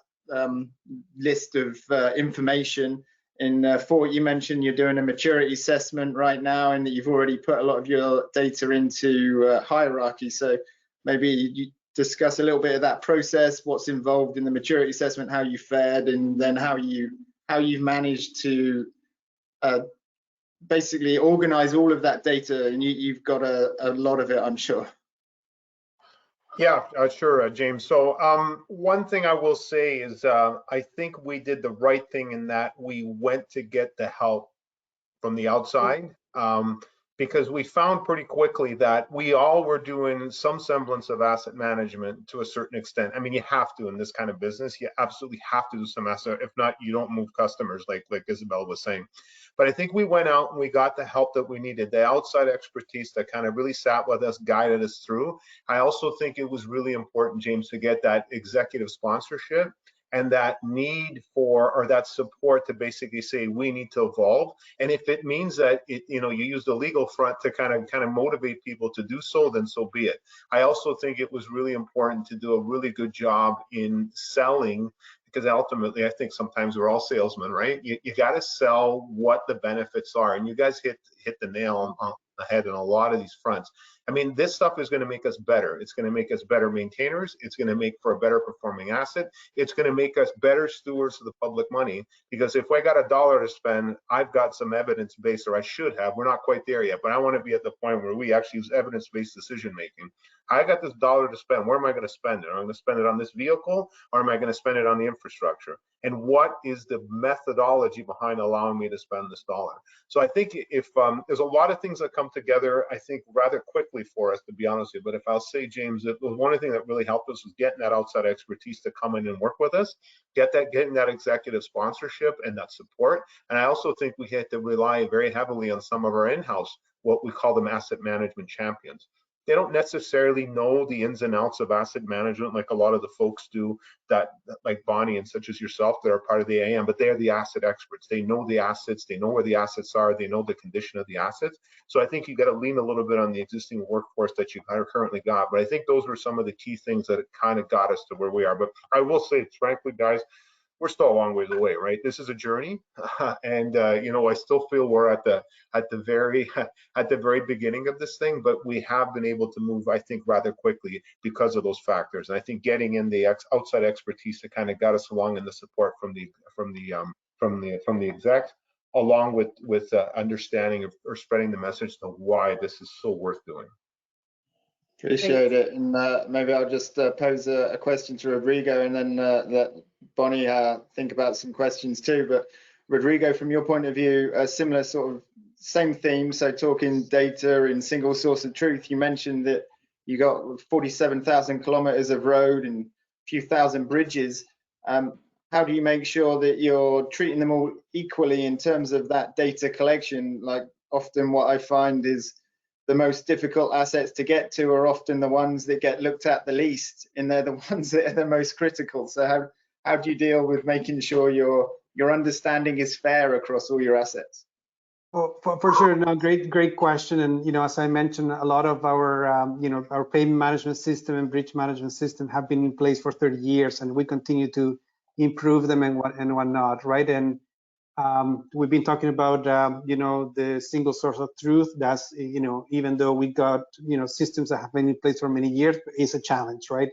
list of information. In Fort, you mentioned you're doing a maturity assessment right now, and that you've already put a lot of your data into hierarchy. So maybe you discuss a little bit of that process, what's involved in the maturity assessment, how you fared, and then how you've managed to basically organize all of that data. And you've got a lot of it, I'm sure. Yeah, sure, James. So one thing I will say is I think we did the right thing in that we went to get the help from the outside, because we found pretty quickly that we all were doing some semblance of asset management to a certain extent. I mean, you have to in this kind of business. You absolutely have to do some asset. If not, you don't move customers, like Isabel was saying. But I think we went out and we got the help that we needed, the outside expertise that kind of really sat with us, guided us through. I also think it was really important, James, to get that executive sponsorship and that need for, or that support to basically say we need to evolve. And if it means that you use the legal front to kind of motivate people to do so, then so be it. I also think it was really important to do a really good job in selling, because ultimately I think sometimes we're all salesmen, right? You got to sell what the benefits are, and you guys hit the nail on the head on a lot of these fronts. I mean, this stuff is going to make us better. It's going to make us better maintainers. It's going to make for a better performing asset. It's going to make us better stewards of the public money, because if I got $1 to spend, I've got some evidence based, or I should have. We're not quite there yet, but I want to be at the point where we actually use evidence-based decision making. I got this $1 to spend. Where am I going to spend it? Am I going to spend it on this vehicle, or am I going to spend it on the infrastructure? And what is the methodology behind allowing me to spend this $1? So I think if there's a lot of things that come together, I think rather quickly for us, to be honest with you. But if I'll say, James, that one thing that really helped us was getting that outside expertise to come in and work with us, getting that executive sponsorship and that support. And I also think we had to rely very heavily on some of our in-house, what we call them asset management champions. They don't necessarily know the ins and outs of asset management like a lot of the folks do, that like Bonnie and such as yourself that are part of the IAM, but they are the asset experts. They know the assets, they know where the assets are, they know the condition of the assets. So I think you got to lean a little bit on the existing workforce that you currently got. But I think those were some of the key things that kind of got us to where we are. But I will say, frankly, guys, we're still a long ways away, right? This is a journey, and I still feel we're at the very beginning of this thing, but we have been able to move, I think, rather quickly because of those factors. And I think getting in the outside expertise that kind of got us along, in the support from the execs, along with understanding of, or spreading the message to why this is so worth doing. Appreciate it. And maybe I'll just pose a question to Rodrigo, and then let Bonnie think about some questions too. But Rodrigo, from your point of view, a similar sort of same theme. So talking data in single source of truth, you mentioned that you got 47,000 kilometers of road and a few thousand bridges. How do you make sure that you're treating them all equally in terms of that data collection? Like often what I find is the most difficult assets to get to are often the ones that get looked at the least, and they're the ones that are the most critical. So how do you deal with making sure your understanding is fair across all your assets? Well, for sure, no, great question. And as I mentioned, a lot of our our payment management system and bridge management system have been in place for 30 years, and we continue to improve them and whatnot, right? And we've been talking about the single source of truth. That's even though we got systems that have been in place for many years, it's a challenge, right?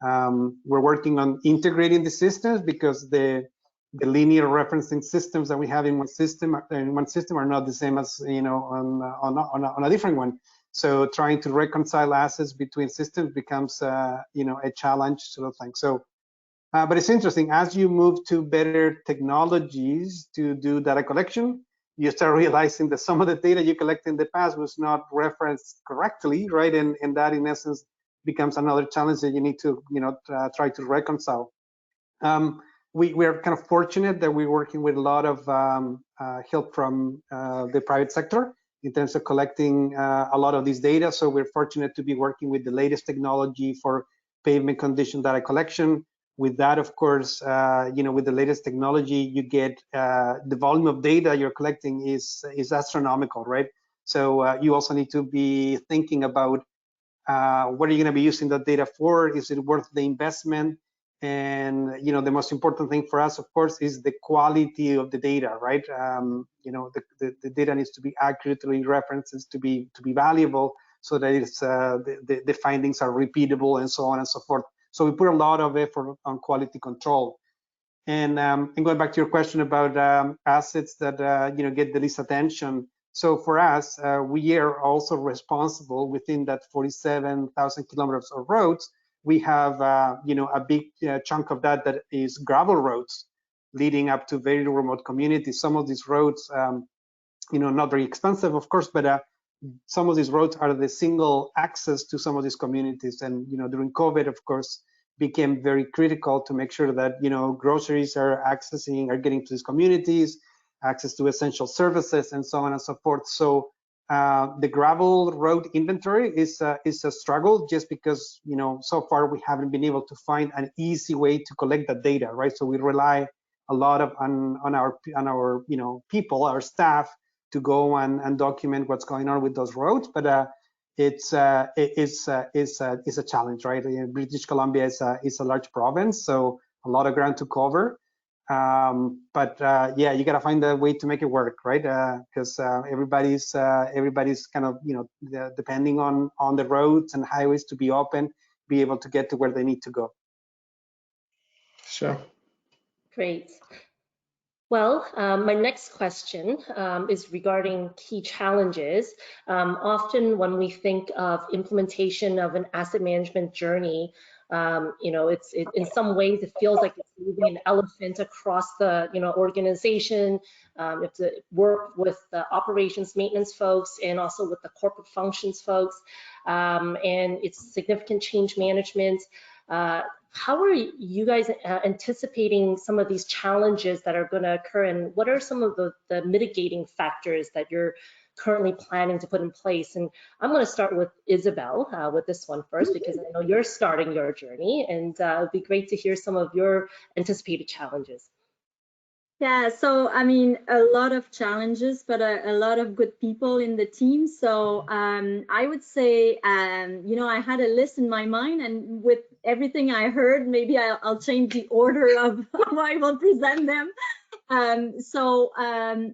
We're working on integrating the systems because the linear referencing systems that we have in one system are not the same as on a different one. So trying to reconcile assets between systems becomes a challenge sort of thing. So but it's interesting, as you move to better technologies to do data collection, you start realizing that some of the data you collected in the past was not referenced correctly, right? And that in essence becomes another challenge that you need to try to reconcile. We are kind of fortunate that we're working with a lot of help from the private sector in terms of collecting a lot of these data. So we're fortunate to be working with the latest technology for pavement condition data collection. With that, of course, with the latest technology, you get the volume of data you're collecting is astronomical, right? So you also need to be thinking about what are you going to be using that data for? Is it worth the investment? And the most important thing for us, of course, is the quality of the data, right? The data needs to be accurately referenced to be valuable, so that it's the findings are repeatable and so on and so forth. So we put a lot of effort on quality control. And going back to your question about assets that get the least attention. So for us, we are also responsible within that 47,000 kilometers of roads. We have a big chunk of that is gravel roads leading up to very remote communities. Some of these roads, not very expensive, of course, but some of these roads are the single access to some of these communities. And during COVID, of course, became very critical to make sure that groceries are getting to these communities, access to essential services, and so on and so forth. So the gravel road inventory is a struggle, just because so far we haven't been able to find an easy way to collect that data, right? So we rely a lot on our people, our staff, to go and document what's going on with those roads, but it's a challenge, right? British Columbia is a large province, so a lot of ground to cover. But yeah, you got to find a way to make it work, right? Because everybody's kind of depending on the roads and highways to be open, be able to get to where they need to go. Sure. Great. Well, my next question is regarding key challenges. Often when we think of implementation of an asset management journey, in some ways it feels like it's moving an elephant across the organization. You have to work with the operations maintenance folks and also with the corporate functions folks, and it's significant change management. How are you guys anticipating some of these challenges that are going to occur, and what are some of the mitigating factors that you're currently planning to put in place? And I'm going to start with Isabel with this one first, because I know you're starting your journey, and it would be great to hear some of your anticipated challenges. Yeah, so I mean, a lot of challenges, but a lot of good people in the team. So I would say, I had a list in my mind, and with everything I heard, maybe I'll change the order of how I will present them.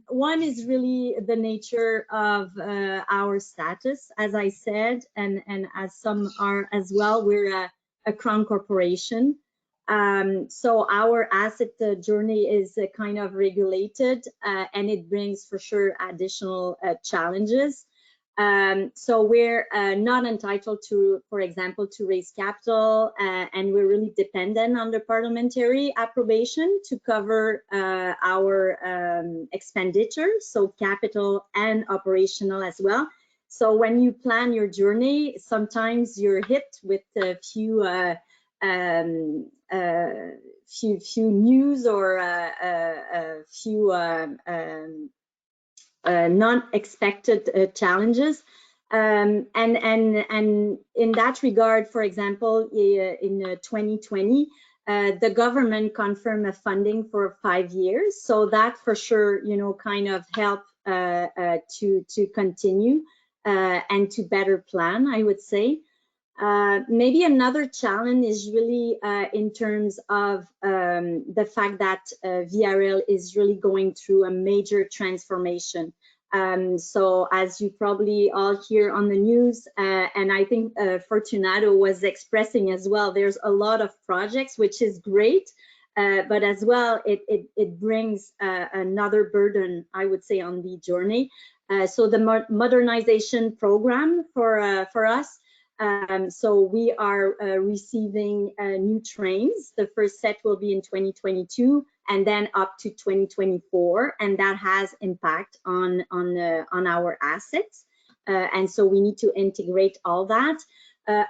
One is really the nature of our status, as I said, and as some are as well. We're a crown corporation. So our asset journey is kind of regulated, and it brings for sure additional challenges. So we're not entitled to, for example, to raise capital, and we're really dependent on the parliamentary approbation to cover our expenditures, so capital and operational as well. So when you plan your journey, sometimes you're hit with a few news or a few non-expected challenges. And in that regard, for example, in 2020, the government confirmed a funding for 5 years. So that for sure, you know, kind of helped to continue and to better plan, I would say. Maybe another challenge is really in terms of the fact that VRL is really going through a major transformation. So as you probably all hear on the news, and I think Fortunato was expressing as well, there's a lot of projects, which is great, but as well, it brings another burden, I would say, on the journey. So the modernization program for us, so we are receiving new trains. The first set will be in 2022 and then up to 2024, and that has impact on our assets. And so we need to integrate all that.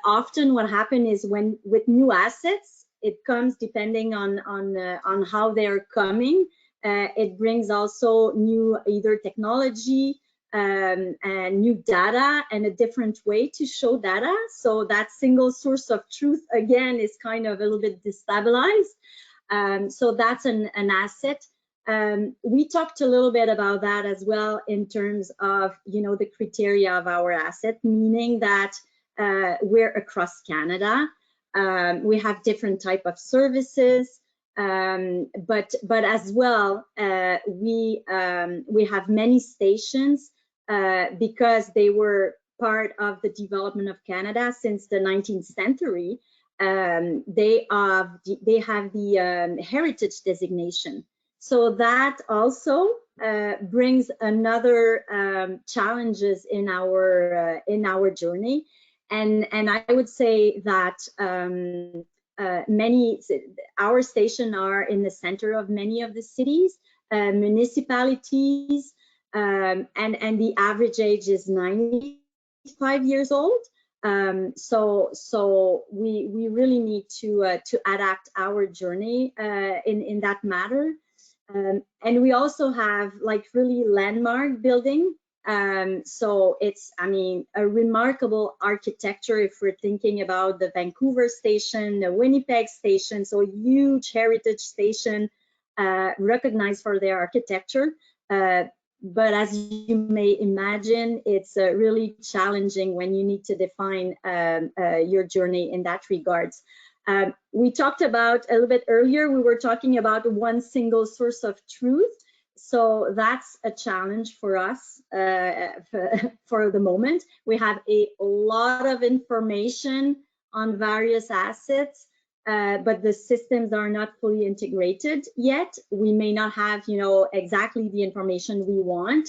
Often what happens is when with new assets, it comes depending on how they're coming. It brings also new either technology, and new data and a different way to show data. So that single source of truth again is kind of a little bit destabilized. So that's an asset. We talked a little bit about that as well in terms of, you know, the criteria of our asset, meaning that we're across Canada. We have different type of services, but as well, we have many stations because they were part of the development of Canada since the 19th century. They have the heritage designation. So that also brings another challenges in our journey. And I would say that our stations are in the center of many of the cities, municipalities, and the average age is 95 years old. So we really need to adapt our journey in that matter. And we also have like really landmark building. So it's, I mean, a remarkable architecture if we're thinking about the Vancouver station, the Winnipeg station, so a huge heritage station recognized for their architecture. But as you may imagine, it's really challenging when you need to define your journey in that regards. We talked about a little bit earlier, we were talking about one single source of truth. So that's a challenge for us for the moment. We have a lot of information on various assets, but the systems are not fully integrated yet. We may not have, you know, exactly the information we want.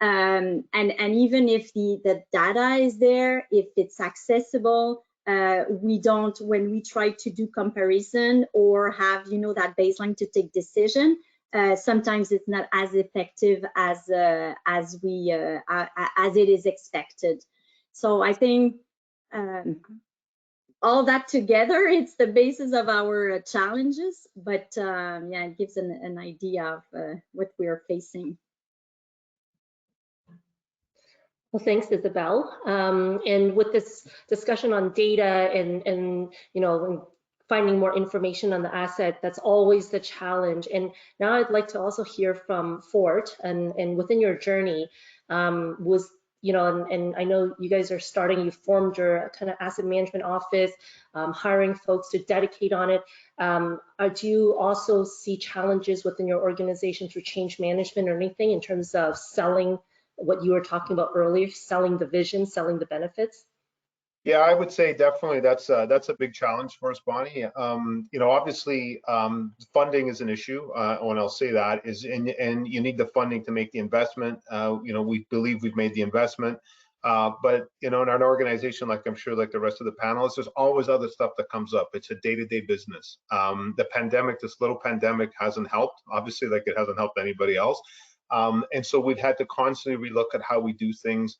And even if the data is there, if it's accessible, we don't, when we try to do comparison or have, you know, that baseline to take decision, sometimes it's not as effective as it is expected. So I think all that together, it's the basis of our challenges, but yeah, it gives an idea of what we are facing. Well, thanks, Isabel. And with this discussion on data and you know, finding more information on the asset, that's always the challenge. And now I'd like to also hear from Fort, and within your journey, was, you know, and I know you guys are starting, you formed your kind of asset management office, hiring folks to dedicate on it. Do you also see challenges within your organization through change management or anything in terms of selling what you were talking about earlier, selling the vision, selling the benefits? Yeah, I would say definitely that's a big challenge for us, Bonnie. You know, obviously, funding is an issue. When I'll say that is, and you need the funding to make the investment. You know, we believe we've made the investment. But in an organization like I'm sure like the rest of the panelists, there's always other stuff that comes up. It's a day-to-day business. The pandemic, this little pandemic hasn't helped, obviously, like it hasn't helped anybody else. And so we've had to constantly relook at how we do things.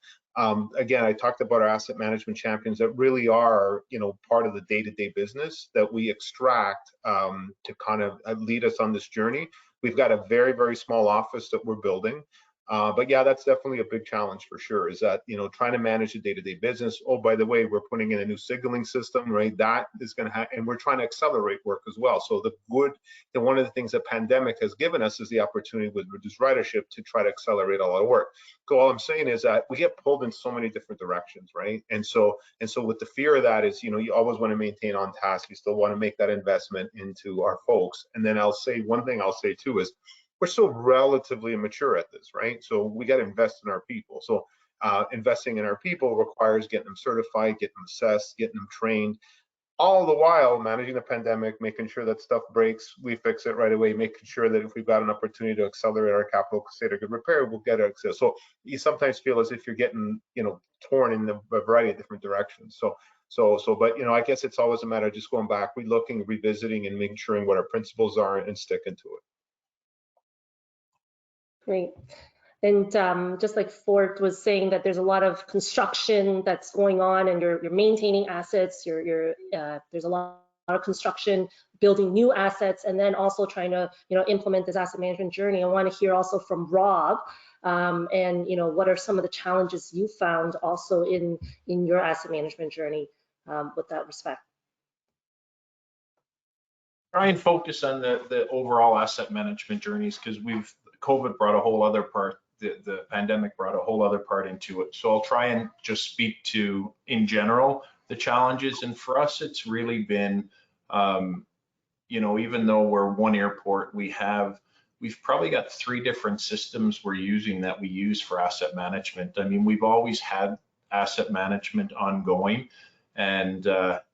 Again, I talked about our asset management champions that really are, part of the day-to-day business that we extract to kind of lead us on this journey. We've got a very, very small office that we're building. But yeah, that's definitely a big challenge for sure, is that, trying to manage the day-to-day business. Oh, by the way, we're putting in a new signaling system, right? That is going to happen, and we're trying to accelerate work as well. So one of the things that pandemic has given us is the opportunity with reduced ridership to try to accelerate all our work. So all I'm saying is that we get pulled in so many different directions, right? And so with the fear of that is, you always want to maintain on task. You still want to make that investment into our folks. And then one thing I'll say too is, we're still relatively immature at this, right? So we got to invest in our people. So investing in our people requires getting them certified, getting them assessed, getting them trained, all the while managing the pandemic, making sure that stuff breaks, we fix it right away, making sure that if we've got an opportunity to accelerate our capital state of good repair, we'll get access. So you sometimes feel as if you're getting, torn in a variety of different directions. But I guess it's always a matter of just going back, relooking, revisiting, and making sure what our principles are and sticking to it. Great. And just like Ford was saying, that there's a lot of construction that's going on, and you're maintaining assets. There's a lot of construction, building new assets, and then also trying to implement this asset management journey. I want to hear also from Rob, and what are some of the challenges you found also in your asset management journey with that respect. Try and focus on the overall asset management journeys, because COVID brought a whole other part, the pandemic brought a whole other part into it. So I'll try and just speak to, in general, the challenges. And for us, it's really been, even though we're one airport, we've probably got 3 different systems we're using that we use for asset management. I mean, we've always had asset management ongoing, and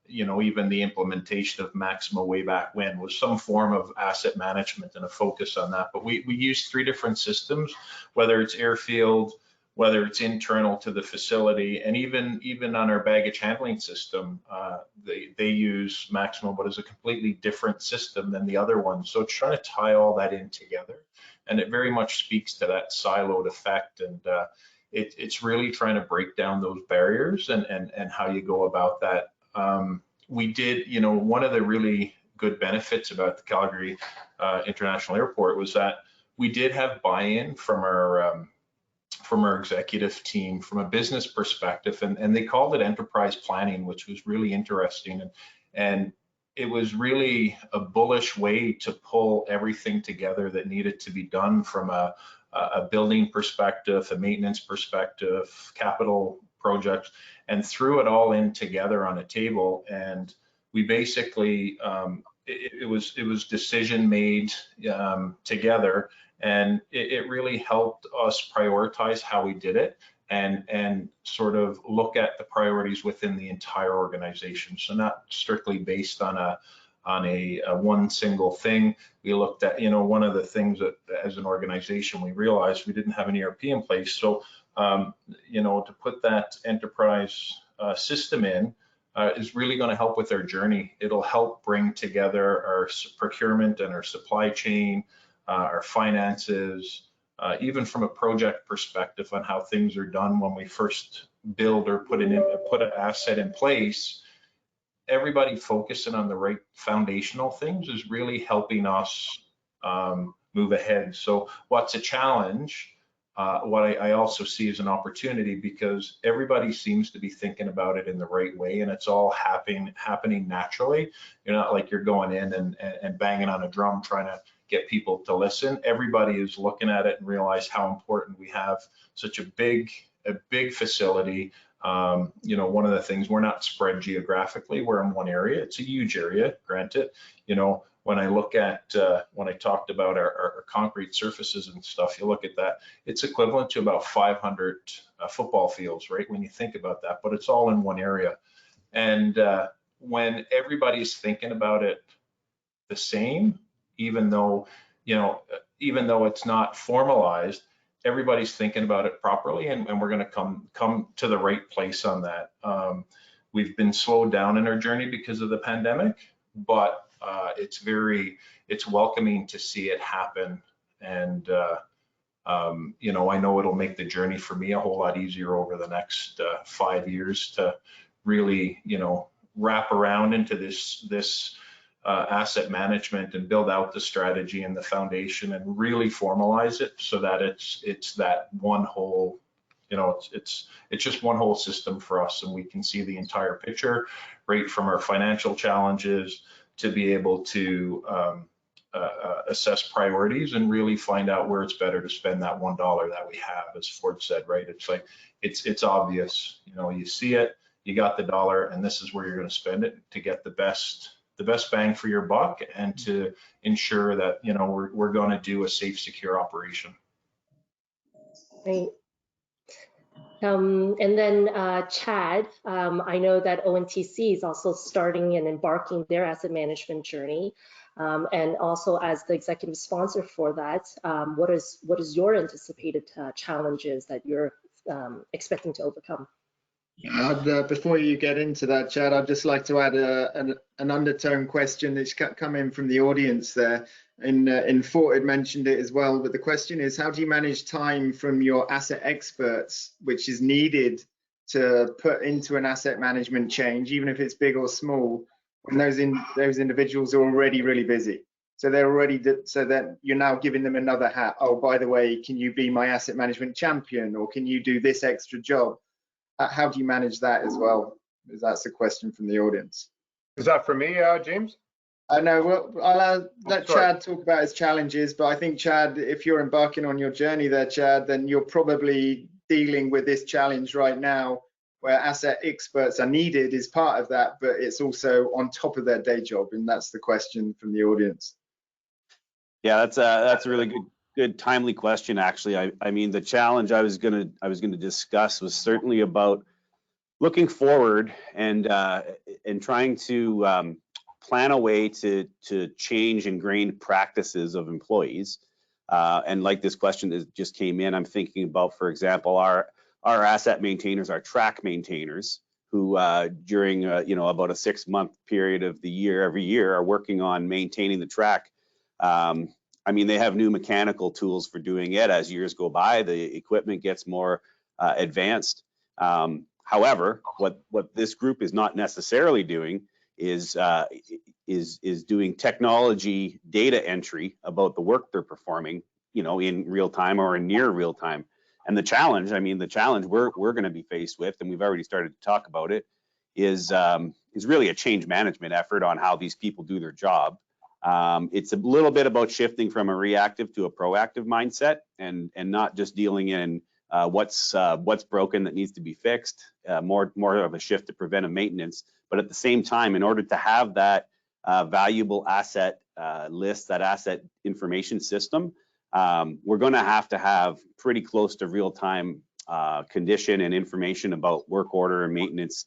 even the implementation of Maxima way back when was some form of asset management and a focus on that. But we use 3 different systems, whether it's airfield, whether it's internal to the facility, and even on our baggage handling system, they use Maxima, but it's a completely different system than the other one. So it's trying to tie all that in together, and it very much speaks to that siloed effect. And it's really trying to break down those barriers and how you go about that. We did, one of the really good benefits about the Calgary International Airport was that we did have buy-in from our executive team from a business perspective, and they called it enterprise planning, which was really interesting. And it was really a bullish way to pull everything together that needed to be done from a building perspective, a maintenance perspective, capital projects, and threw it all in together on a table. And we basically, it was decision made together, and it really helped us prioritize how we did it and sort of look at the priorities within the entire organization. So not strictly based on a one single thing. We looked at, one of the things that as an organization we realized we didn't have an ERP in place. So to put that enterprise system in is really going to help with our journey. It'll help bring together our procurement and our supply chain, our finances, even from a project perspective on how things are done when we first build or put an asset in place. Everybody focusing on the right foundational things is really helping us move ahead. So what's a challenge? What I also see as an opportunity, because everybody seems to be thinking about it in the right way, and it's all happening naturally. You're not like you're going in and banging on a drum trying to get people to listen. Everybody is looking at it and realize how important we have such a big facility. One of the things, we're not spread geographically, we're in one area. It's a huge area, granted. When I look at, when I talked about our concrete surfaces and stuff, you look at that, it's equivalent to about 500 football fields, right? When you think about that, but it's all in one area. And when everybody's thinking about it the same, even though it's not formalized, everybody's thinking about it properly, and we're going to come to the right place on that. We've been slowed down in our journey because of the pandemic, but it's welcoming to see it happen. And you know, I know it'll make the journey for me a whole lot easier over the next 5 years to really, you know, wrap around into this asset management and build out the strategy and the foundation and really formalize it so that it's that one whole, you know, it's just one whole system for us, and we can see the entire picture, right from our financial challenges to be able to assess priorities and really find out where it's better to spend that $1 that we have, as Ford said, right? It's like, it's obvious, you know, you see it, you got the dollar, and this is where you're going to spend it to get the best bang for your buck, and to ensure that, you know, we're going to do a safe, secure operation. Great. And then Chad, I know that ONTC is also starting and embarking their asset management journey. And also, as the executive sponsor for that, what is your anticipated challenges that you're expecting to overcome? Before you get into that, Chad, I'd just like to add an undertone question that's come in from the audience there. And Fort had mentioned it as well, but the question is, how do you manage time from your asset experts, which is needed to put into an asset management change, even if it's big or small, when those individuals are already really busy? So they're already, so that you're now giving them another hat. Oh, by the way, can you be my asset management champion, or can you do this extra job? How do you manage that as well? Because that's a question from the audience. Is that for me, James? No, well, I'll let Chad talk about his challenges, but I think, Chad, if you're embarking on your journey there, Chad, then you're probably dealing with this challenge right now, where asset experts are needed is part of that, but it's also on top of their day job, and that's the question from the audience. Yeah, that's a really good timely question, actually. I mean, the challenge I was gonna discuss was certainly about looking forward and trying to plan a way to change ingrained practices of employees. And like this question that just came in, I'm thinking about, for example, our asset maintainers, our track maintainers, who during you know, about a 6-month period of the year, every year, are working on maintaining the track. I mean, they have new mechanical tools for doing it. As years go by, the equipment gets more advanced. However, what this group is not necessarily doing is doing technology data entry about the work they're performing, you know, in real time or in near real time. And the challenge, I mean, the challenge we're going to be faced with, and we've already started to talk about it, is really a change management effort on how these people do their job. It's a little bit about shifting from a reactive to a proactive mindset, and not just dealing in what's broken that needs to be fixed, more of a shift to preventive maintenance. But at the same time, in order to have that valuable asset list, that asset information system, we're going to have pretty close to real-time condition and information about work order and maintenance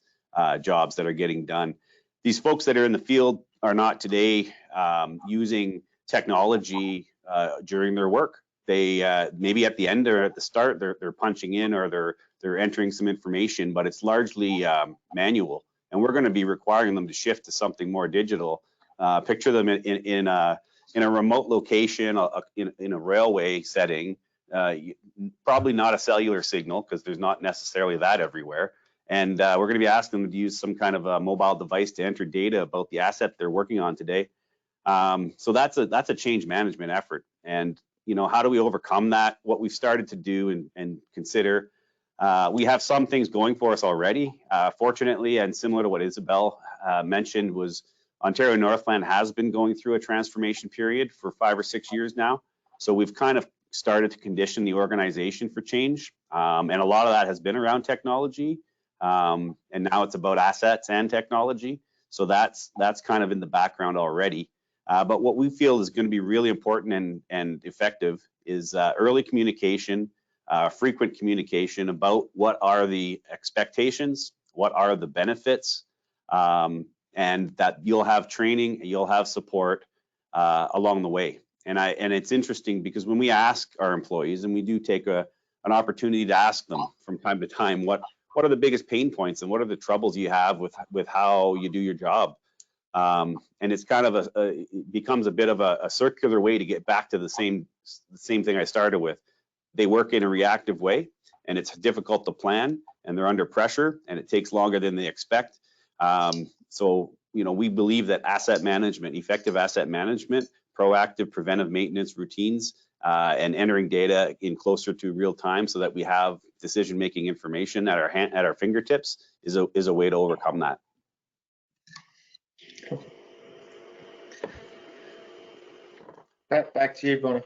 jobs that are getting done. These folks that are in the field are not today using technology during their work. They maybe at the end or at the start they're punching in, or they're entering some information, but it's largely manual. And we're going to be requiring them to shift to something more digital. Picture them in a remote location, in a railway setting, probably not a cellular signal, because there's not necessarily that everywhere. And we're going to be asking them to use some kind of a mobile device to enter data about the asset they're working on today. So that's a change management effort. And you know, how do we overcome that? What we've started to do and consider, we have some things going for us already. Fortunately, and similar to what Isabel mentioned, was Ontario Northland has been going through a transformation period for 5 or 6 years now. So we've kind of started to condition the organization for change. And a lot of that has been around technology. And now it's about assets and technology. So that's kind of in the background already. But what we feel is going to be really important and effective is early communication, frequent communication about what are the expectations, what are the benefits, and that you'll have training, you'll have support along the way. And it's interesting because when we ask our employees, and we do take an opportunity to ask them from time to time, what are the biggest pain points and what are the troubles you have with how you do your job? And it's kind of it becomes a bit of a circular way to get back to the same thing I started with. They work in a reactive way, and it's difficult to plan, and they're under pressure, and it takes longer than they expect. So, we believe that asset management, effective asset management, proactive preventive maintenance routines, and entering data in closer to real time so that we have decision-making information at our fingertips is a way to overcome that. Back to you, Bonnie.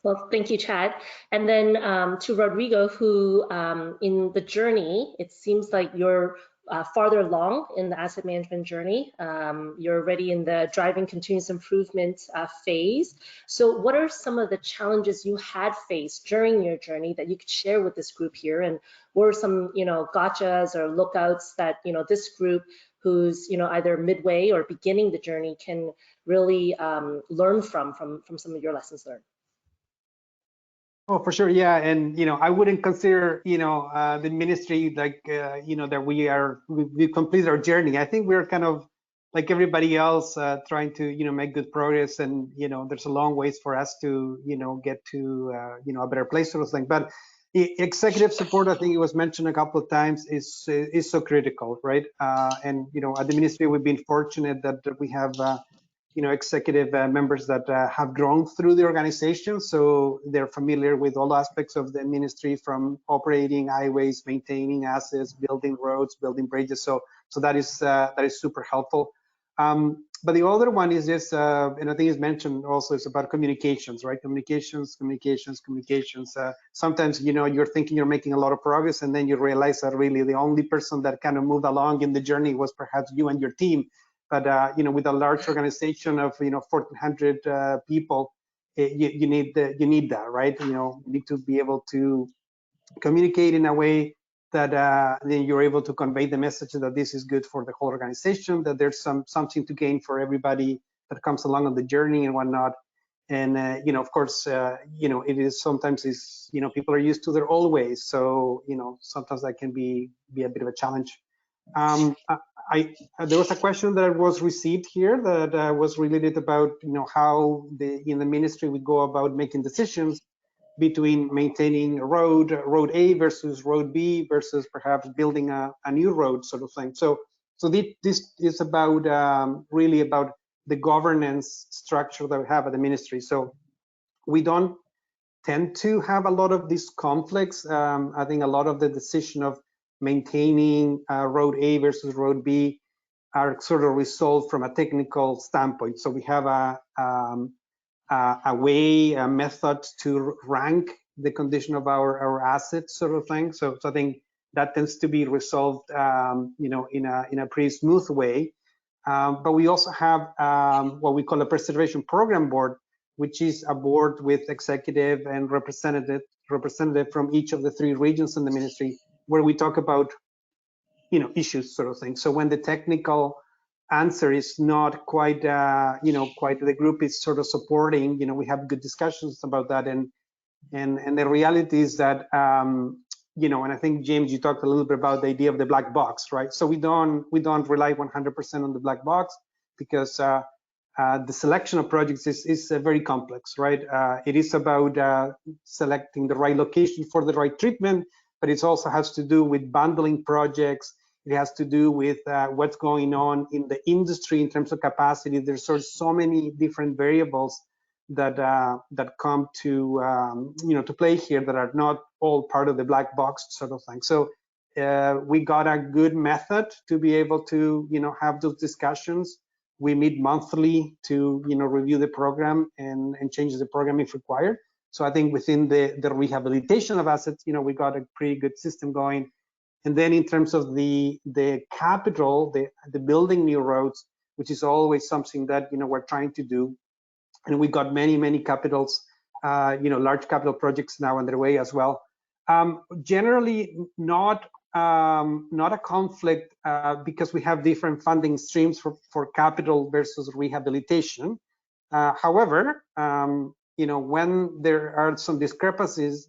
Well, thank you, Chad. And then to Rodrigo, who in the journey, it seems like you're farther along in the asset management journey. You're already in the driving continuous improvement phase. So what are some of the challenges you had faced during your journey that you could share with this group here? And what are some, gotchas or lookouts that, this group who's, either midway or beginning the journey can really learn from some of your lessons learned? Oh, for sure, yeah, and I wouldn't consider the ministry like that we completed our journey. I think we're kind of like everybody else, trying to make good progress, and there's a long ways for us to get to a better place, sort of thing. But executive support, I think it was mentioned a couple of times, is so critical, right? And at the ministry, we've been fortunate that we have executive members that have grown through the organization, so they're familiar with all aspects of the ministry, from operating highways, maintaining assets, building roads, building bridges. So that is super helpful. But the other one is just, and I think it's mentioned also, it's about communications, right? Communications. Sometimes you're thinking you're making a lot of progress, and then you realize that really the only person that kind of moved along in the journey was perhaps you and your team. But with a large organization of 1,400 people, you need that, right? You need to be able to communicate in a way that then you're able to convey the message that this is good for the whole organization, that there's something to gain for everybody that comes along on the journey and whatnot. And of course, it is sometimes people are used to their old ways, so sometimes that can be a bit of a challenge. There was a question that was received here that was related about how in the ministry we go about making decisions between maintaining a road A versus road B versus perhaps building a new road, sort of thing. So this is about really about the governance structure that we have at the ministry. So we don't tend to have a lot of these conflicts. I think a lot of the decision of maintaining road A versus road B are sort of resolved from a technical standpoint. So we have a method to rank the condition of our assets, sort of thing. So I think that tends to be resolved, in a pretty smooth way. But we also have what we call a preservation program board, which is a board with executive and representative from each of the 3 regions in the ministry, where we talk about issues, sort of thing. So when the technical answer is not quite quite the group is sort of supporting, we have good discussions about that. And the reality is that and I think, James, you talked a little bit about the idea of the black box, right? So we don't rely 100% on the black box, because the selection of projects is very complex, right? It is about selecting the right location for the right treatment, but it also has to do with bundling projects. It has to do with what's going on in the industry in terms of capacity. There's so many different variables that come to to play here that are not all part of the black box, sort of thing. So we got a good method to be able to have those discussions. We meet monthly to review the program and change the program if required. So I think within the rehabilitation of assets, we got a pretty good system going. And then in terms of the capital, the building new roads, which is always something that we're trying to do, and we got many capitals, large capital projects now underway as well. Generally, not a conflict, because we have different funding streams for capital versus rehabilitation. However, when there are some discrepancies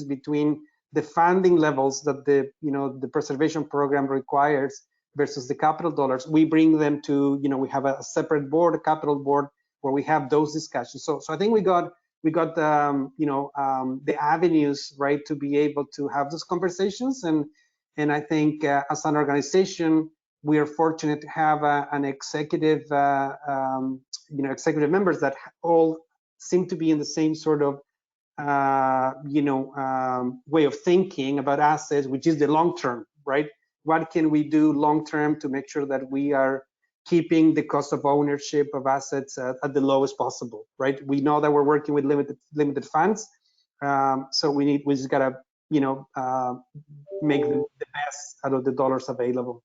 between the funding levels that the preservation program requires versus the capital dollars, we bring them to, we have a separate board, a capital board, where we have those discussions. So I think we got the avenues, right, to be able to have those conversations. And I think as an organization, we are fortunate to have an executive, executive members that all seem to be in the same sort of, way of thinking about assets, which is the long term, right? What can we do long term to make sure that we are keeping the cost of ownership of assets at the lowest possible, right? We know that we're working with limited funds, so we just gotta, make the best out of the dollars available.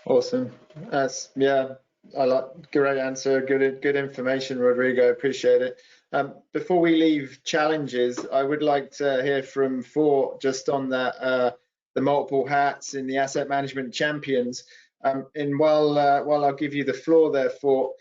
Awesome. That's, yeah, I like, great answer, good information, Rodrigo. Appreciate it. Before we leave challenges, I would like to hear from Fort just on that, the multiple hats in the asset management champions. And while I'll give you the floor there, Fort,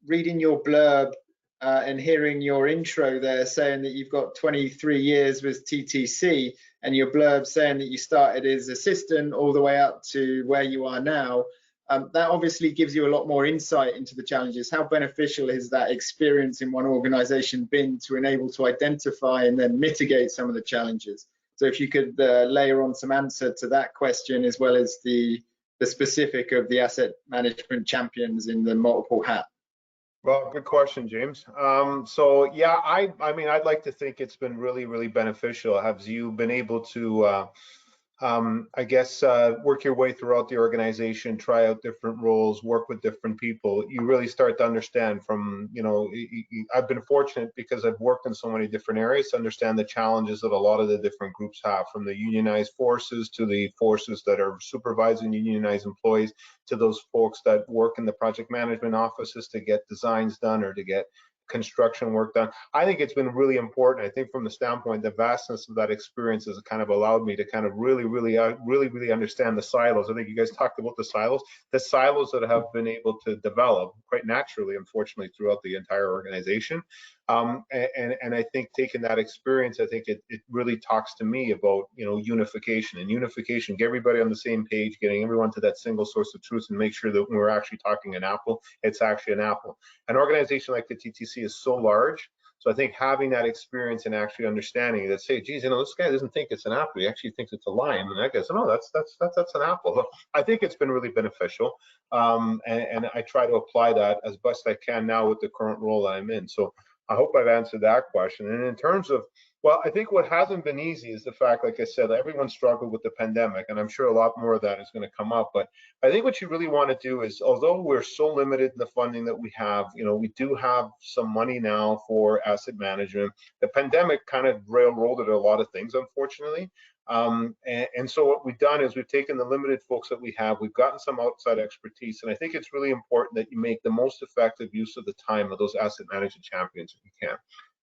reading your blurb and hearing your intro there saying that you've got 23 years with TTC, and your blurb saying that you started as assistant all the way up to where you are now, that obviously gives you a lot more insight into the challenges. How beneficial has that experience in one organization been to enable to identify and then mitigate some of the challenges? So if you could layer on some answer to that question, as well as the specific of the asset management champions in the multiple hat. Well, good question, James. So yeah, I mean, I'd like to think it's been really, really beneficial. Have you been able to, I guess, work your way throughout the organization, try out different roles, work with different people? You really start to understand from, I've been fortunate because I've worked in so many different areas to understand the challenges that a lot of the different groups have, from the unionized forces to the forces that are supervising unionized employees, to those folks that work in the project management offices to get designs done or to get construction work done. I think it's been really important. I think from the standpoint, the vastness of that experience has kind of allowed me to kind of really understand the silos. I think you guys talked about the silos that have been able to develop quite naturally, unfortunately, throughout the entire organization. And I think taking that experience, I think it really talks to me about, unification, get everybody on the same page, getting everyone to that single source of truth, and make sure that when we're actually talking an apple, it's actually an apple. An organization like the TTC is so large, so I think having that experience and actually understanding that, say, geez, this guy doesn't think it's an apple, he actually thinks it's a lime, and that guy says, no, that's an apple. I think it's been really beneficial, and I try to apply that as best I can now with the current role that I'm in. So I hope I've answered that question. And in terms of, well, I think what hasn't been easy is the fact, like I said, everyone struggled with the pandemic, and I'm sure a lot more of that is going to come up. But I think what you really want to do is, although we're so limited in the funding that we have, we do have some money now for asset management. The pandemic kind of railroaded a lot of things, unfortunately. And so what we've done is we've taken the limited folks that we have, we've gotten some outside expertise, and I think it's really important that you make the most effective use of the time of those asset management champions if you can.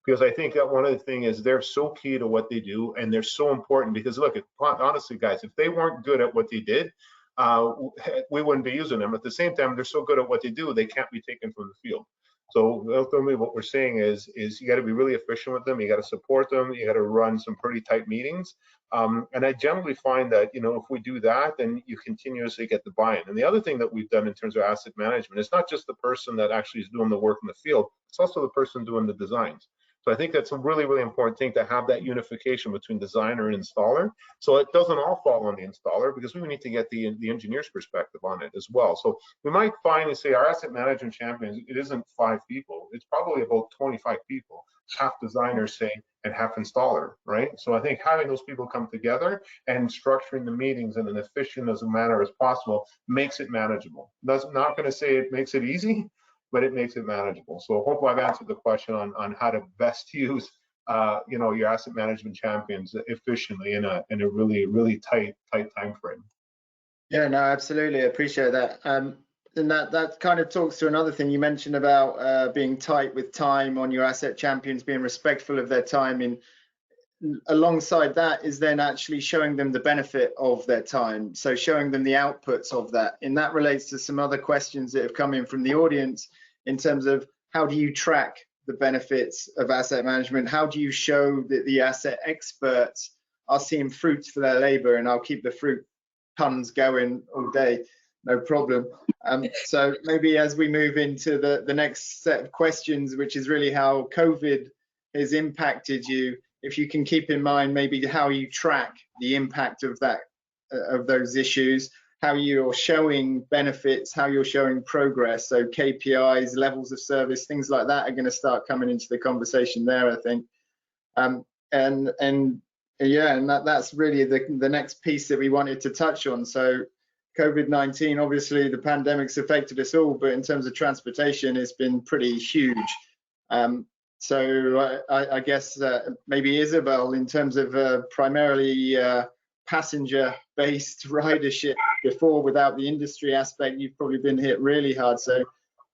Because I think that one of the things is they're so key to what they do, and they're so important. Because look, honestly, guys, if they weren't good at what they did, we wouldn't be using them. At the same time, they're so good at what they do, they can't be taken from the field. So ultimately, what we're saying is you got to be really efficient with them. You got to support them. You got to run some pretty tight meetings. And I generally find that, if we do that, then you continuously get the buy-in. And the other thing that we've done in terms of asset management, it's not just the person that actually is doing the work in the field, it's also the person doing the designs. So I think that's a really, really important thing, to have that unification between designer and installer. So it doesn't all fall on the installer, because we need to get the engineer's perspective on it as well. So we might finally say our asset management champions, it isn't 5 people, it's probably about 25 people, half designers, say, and half installer, right? So I think having those people come together and structuring the meetings in an efficient as a manner as possible makes it manageable. That's not going to say it makes it easy, but it makes it manageable. So hopefully I've answered the question on how to best use your asset management champions efficiently in a really tight time frame. Yeah, no, absolutely, I appreciate that. And that kind of talks to another thing you mentioned about being tight with time on your asset champions, being respectful of their time. And alongside that is then actually showing them the benefit of their time, so showing them the outputs of that. And that relates to some other questions that have come in from the audience, in terms of how do you track the benefits of asset management? How do you show that the asset experts are seeing fruits for their labor? And I'll keep the fruit puns going all day, no problem. So maybe as we move into the next set of questions, which is really how COVID has impacted you, if you can keep in mind maybe how you track the impact of that, of those issues, how you're showing benefits, how you're showing progress. So KPIs, levels of service, things like that are going to start coming into the conversation there, I think. And that's really the next piece that we wanted to touch on. So COVID-19, obviously the pandemic's affected us all, but in terms of transportation, it's been pretty huge. So I guess maybe Isabel, in terms of primarily passenger-based ridership before, without the industry aspect, you've probably been hit really hard. So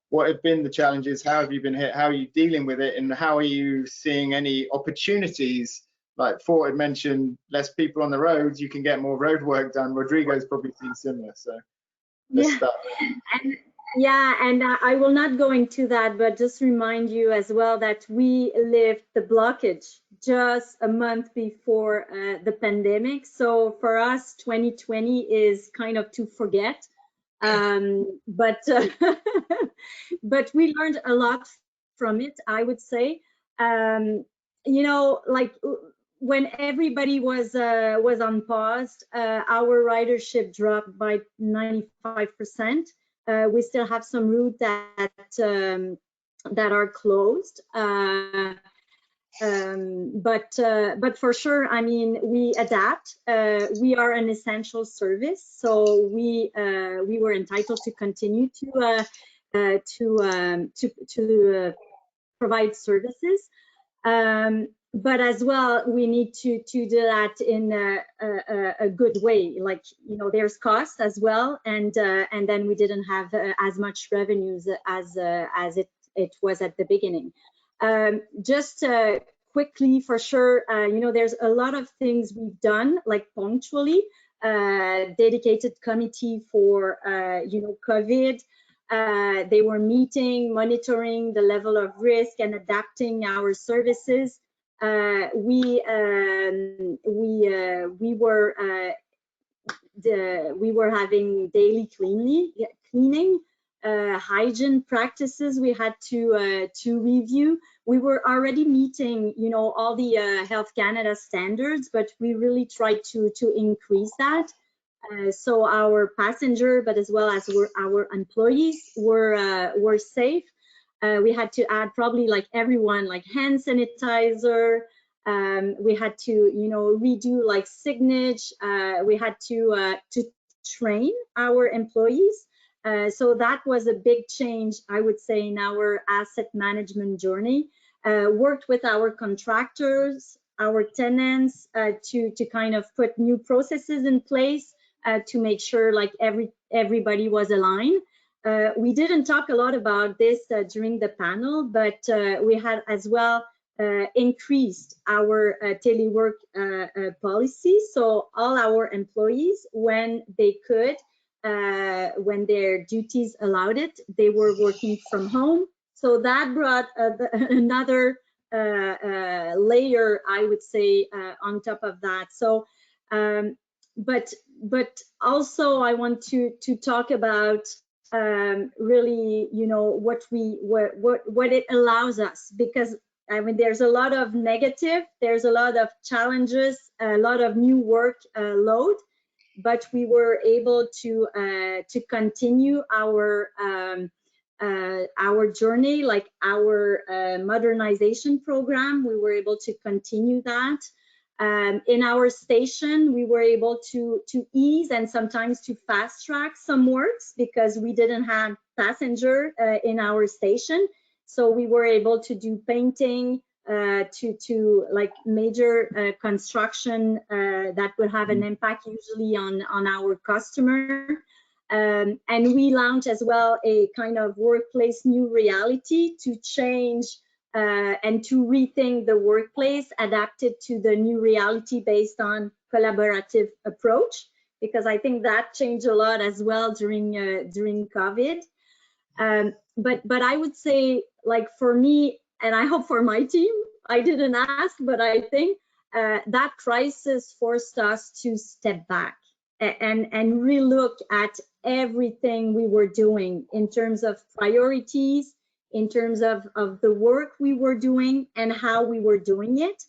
what have been the challenges? How have you been hit? How are you dealing with it? And how are you seeing any opportunities? Like Fort had mentioned, less people on the roads, you can get more road work done. Rodrigo's probably seen similar. So let's start. And I will not go into that, but just remind you as well that we lived the blockage just a month before the pandemic. So for us, 2020 is kind of to forget. But we learned a lot from it, I would say. You know, like when everybody was on pause, our ridership dropped by 95%. We still have some routes that are closed, but for sure, I mean, we adapt. We are an essential service, so we were entitled to continue to provide services. But as well, we need to do that in a good way. Like, you know, there's costs as well, and then we didn't have as much revenues as it was at the beginning. Just quickly, for sure, you know, there's a lot of things we've done, like punctually, dedicated committee for you know, COVID. They were meeting, monitoring the level of risk and adapting our services. We were having daily cleaning, hygiene practices we had to review. We were already meeting, you know, all the Health Canada standards, but we really tried to increase that. So our passenger, but as well as our employees were safe. We had to add probably like everyone, like hand sanitizer. We had to, you know, redo like signage. We had to train our employees. So that was a big change, I would say, in our asset management journey. Worked with our contractors, our tenants, to kind of put new processes in place to make sure like everybody was aligned. We didn't talk a lot about this during the panel, but we had as well increased our telework policy. So all our employees, when they could, when their duties allowed it, they were working from home. So that brought another layer, I would say, on top of that. So, but also I want to talk about really, you know, what it allows us, because I mean, there's a lot of negative, there's a lot of challenges, a lot of new work load, but we were able to continue our journey, like our modernization program. We were able to continue that. In our station, we were able to ease and sometimes to fast track some works because we didn't have passenger in our station. So we were able to do painting, to like major construction that would have an impact usually on our customer. And we launched as well a kind of workplace new reality to change and to rethink the workplace adapted to the new reality based on collaborative approach, because I think that changed a lot as well during COVID. But I would say, like, for me, and I hope for my team, I didn't ask, but I think that crisis forced us to step back and relook at everything we were doing in terms of priorities, in terms of the work we were doing and how we were doing it.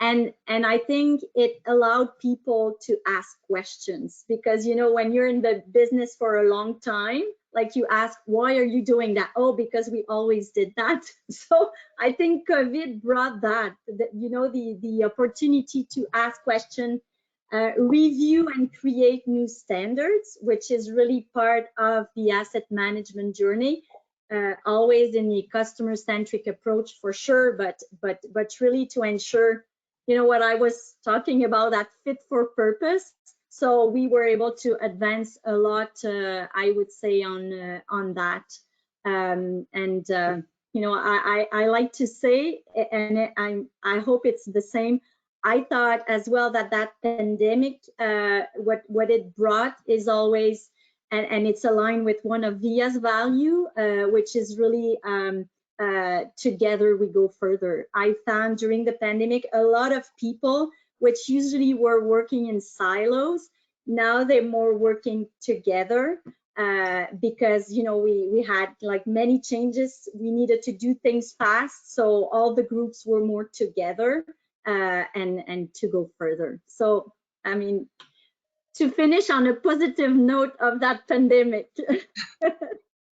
And I think it allowed people to ask questions, because, you know, when you're in the business for a long time, like, you ask, why are you doing that? Oh, because we always did that. So I think COVID brought that, you know, the opportunity to ask questions, review and create new standards, which is really part of the asset management journey. Always in the customer-centric approach, for sure, but really to ensure, you know, what I was talking about, that fit for purpose. So we were able to advance a lot, I would say, on that. You know, I like to say, and I hope it's the same, I thought as well that pandemic, what it brought is always, and it's aligned with one of Via's value, which is really together we go further. I found during the pandemic, a lot of people, which usually were working in silos, now they're more working together, because, you know, we had like many changes, we needed to do things fast, so all the groups were more together, and to go further. So, I mean, to finish on a positive note of that pandemic.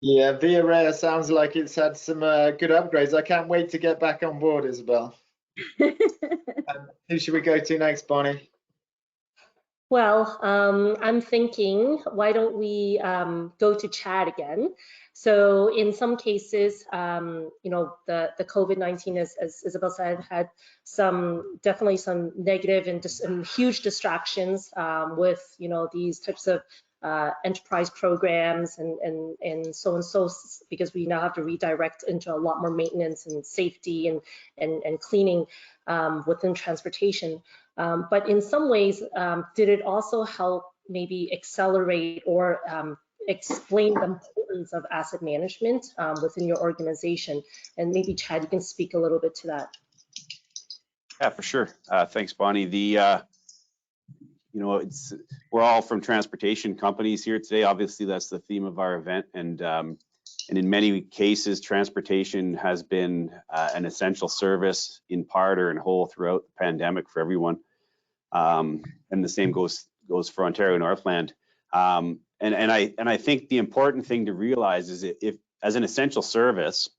Yeah, Via Rare sounds like it's had some good upgrades. I can't wait to get back on board, Isabel. Who should we go to next, Bonnie? Well, I'm thinking, why don't we go to Chad again? So in some cases, you know, the COVID-19, as Isabel said, had definitely some negative and huge distractions with, you know, these types of enterprise programs and so, because we now have to redirect into a lot more maintenance and safety and cleaning within transportation. But in some ways, did it also help maybe accelerate or explain the importance of asset management within your organization? And maybe Chad, you can speak a little bit to that. Yeah, for sure. Thanks, Bonnie. You know, we're all from transportation companies here today. Obviously, that's the theme of our event, and in many cases, transportation has been an essential service in part or in whole throughout the pandemic for everyone. And the same goes for Ontario Northland. And I think the important thing to realize is if as an essential service,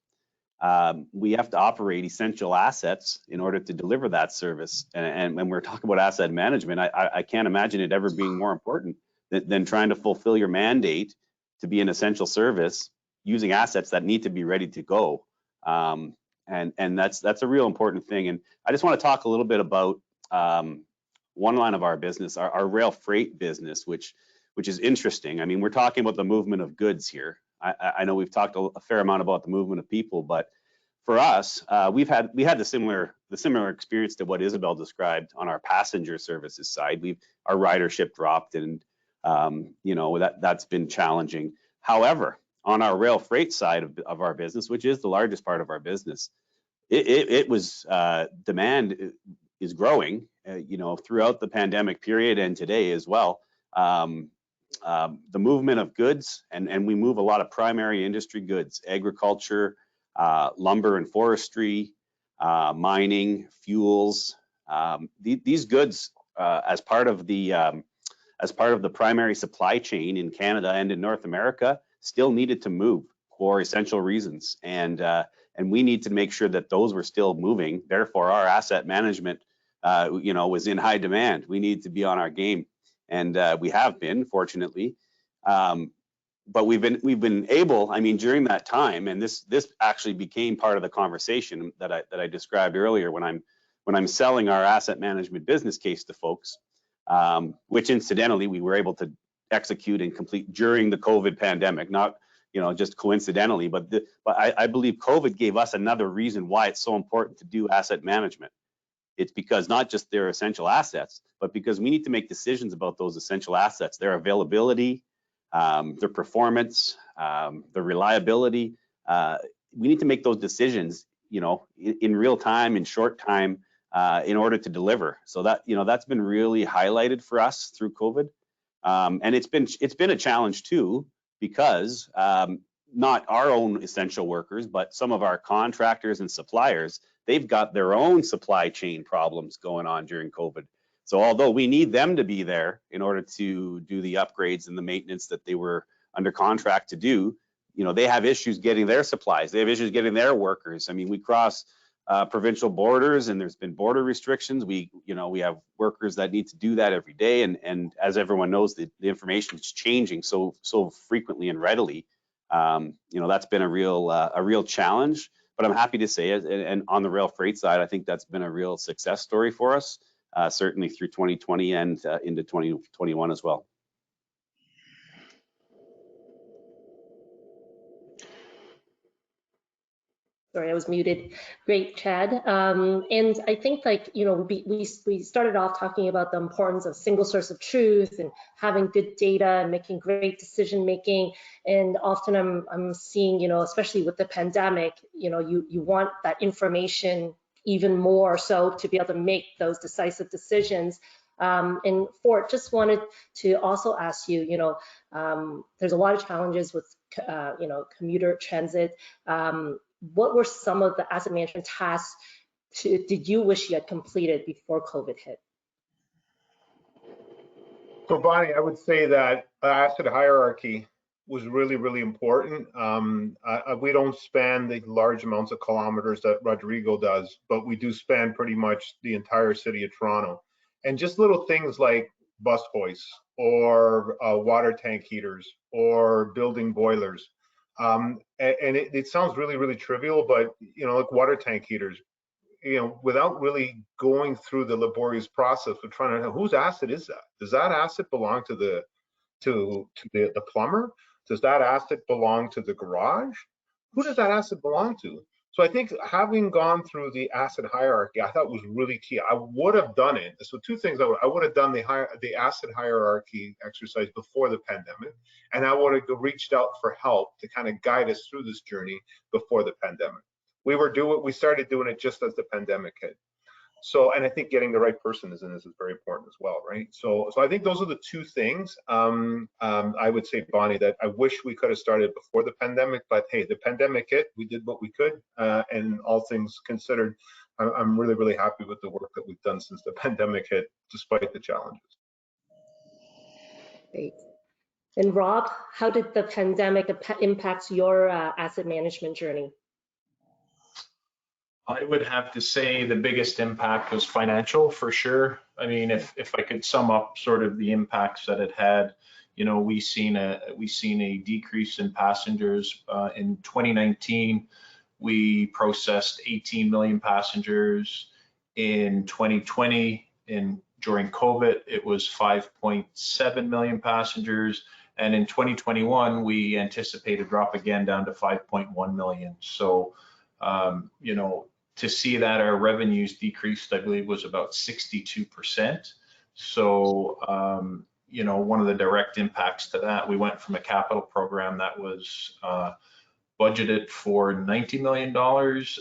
we have to operate essential assets in order to deliver that service. And when we're talking about asset management, I can't imagine it ever being more important than trying to fulfill your mandate to be an essential service using assets that need to be ready to go. And that's a real important thing. And I just want to talk a little bit about one line of our business, our rail freight business, which is interesting. I mean, we're talking about the movement of goods here. I know we've talked a fair amount about the movement of people, but for us, we had the similar experience to what Isabel described on our passenger services side. Our ridership dropped, and you know, that's been challenging. However, on our rail freight side of our business, which is the largest part of our business, it was demand is growing, you know, throughout the pandemic period and today as well. The movement of goods, and we move a lot of primary industry goods, agriculture, lumber and forestry, mining, fuels. These goods, as part of the primary supply chain in Canada and in North America, still needed to move for essential reasons, and we need to make sure that those were still moving. Therefore, our asset management, you know, was in high demand. We need to be on our game. And we have been, fortunately, but we've been able. I mean, during that time, and this actually became part of the conversation that I described earlier when I'm selling our asset management business case to folks, which incidentally we were able to execute and complete during the COVID pandemic, not, you know, just coincidentally, but I believe COVID gave us another reason why it's so important to do asset management. It's because not just they're essential assets, but because we need to make decisions about those essential assets, their availability, their performance, their reliability. We need to make those decisions, in real time, in short time, in order to deliver. So that, that's been really highlighted for us through COVID. And it's been a challenge too, because not our own essential workers, but some of our contractors and suppliers, they've got their own supply chain problems going on during COVID. So although we need them to be there in order to do the upgrades and the maintenance that they were under contract to do, they have issues getting their supplies. They have issues getting their workers. I mean, we cross provincial borders, and there's been border restrictions. We have workers that need to do that every day, and as everyone knows, the information is changing so frequently and readily. That's been a real challenge. But I'm happy to say, and on the rail freight side, I think that's been a real success story for us, certainly through 2020 and into 2021 as well. Sorry, I was muted. Great, Chad. And I think, we started off talking about the importance of single source of truth and having good data and making great decision making. And often I'm seeing, especially with the pandemic, you want that information even more so to be able to make those decisive decisions. And Fort, just wanted to also ask you, there's a lot of challenges with, commuter transit. What were some of the asset management tasks did you wish you had completed before COVID hit? So Bonnie, I would say that asset hierarchy was really, really important. We don't span the large amounts of kilometers that Rodrigo does, but we do span pretty much the entire city of Toronto. And just little things like bus hoists or water tank heaters or building boilers. And it sounds really, really trivial, but like water tank heaters, without really going through the laborious process of trying to know whose asset is that? Does that asset belong to the plumber? Does that asset belong to the garage? Who does that asset belong to? So I think having gone through the asset hierarchy, I thought was really key. I would have done it. So two things: I would have done the asset hierarchy exercise before the pandemic, and I would have reached out for help to kind of guide us through this journey before the pandemic. We started doing it just as the pandemic hit. So, and I think getting the right person is very important as well, right? So I think those are the two things I would say, Bonnie, that I wish we could have started before the pandemic, but hey, the pandemic hit, we did what we could, and all things considered, I'm really, really happy with the work that we've done since the pandemic hit, despite the challenges. Great. And Rob, how did the pandemic impact your asset management journey? I would have to say the biggest impact was financial, for sure. I mean, if I could sum up sort of the impacts that it had, we've seen a decrease in passengers. In 2019, we processed 18 million passengers. In 2020, during COVID, it was 5.7 million passengers. And in 2021, we anticipate a drop again down to 5.1 million. So, to see that our revenues decreased, I believe, was about 62%. So, one of the direct impacts to that, we went from a capital program that was budgeted for $90 million,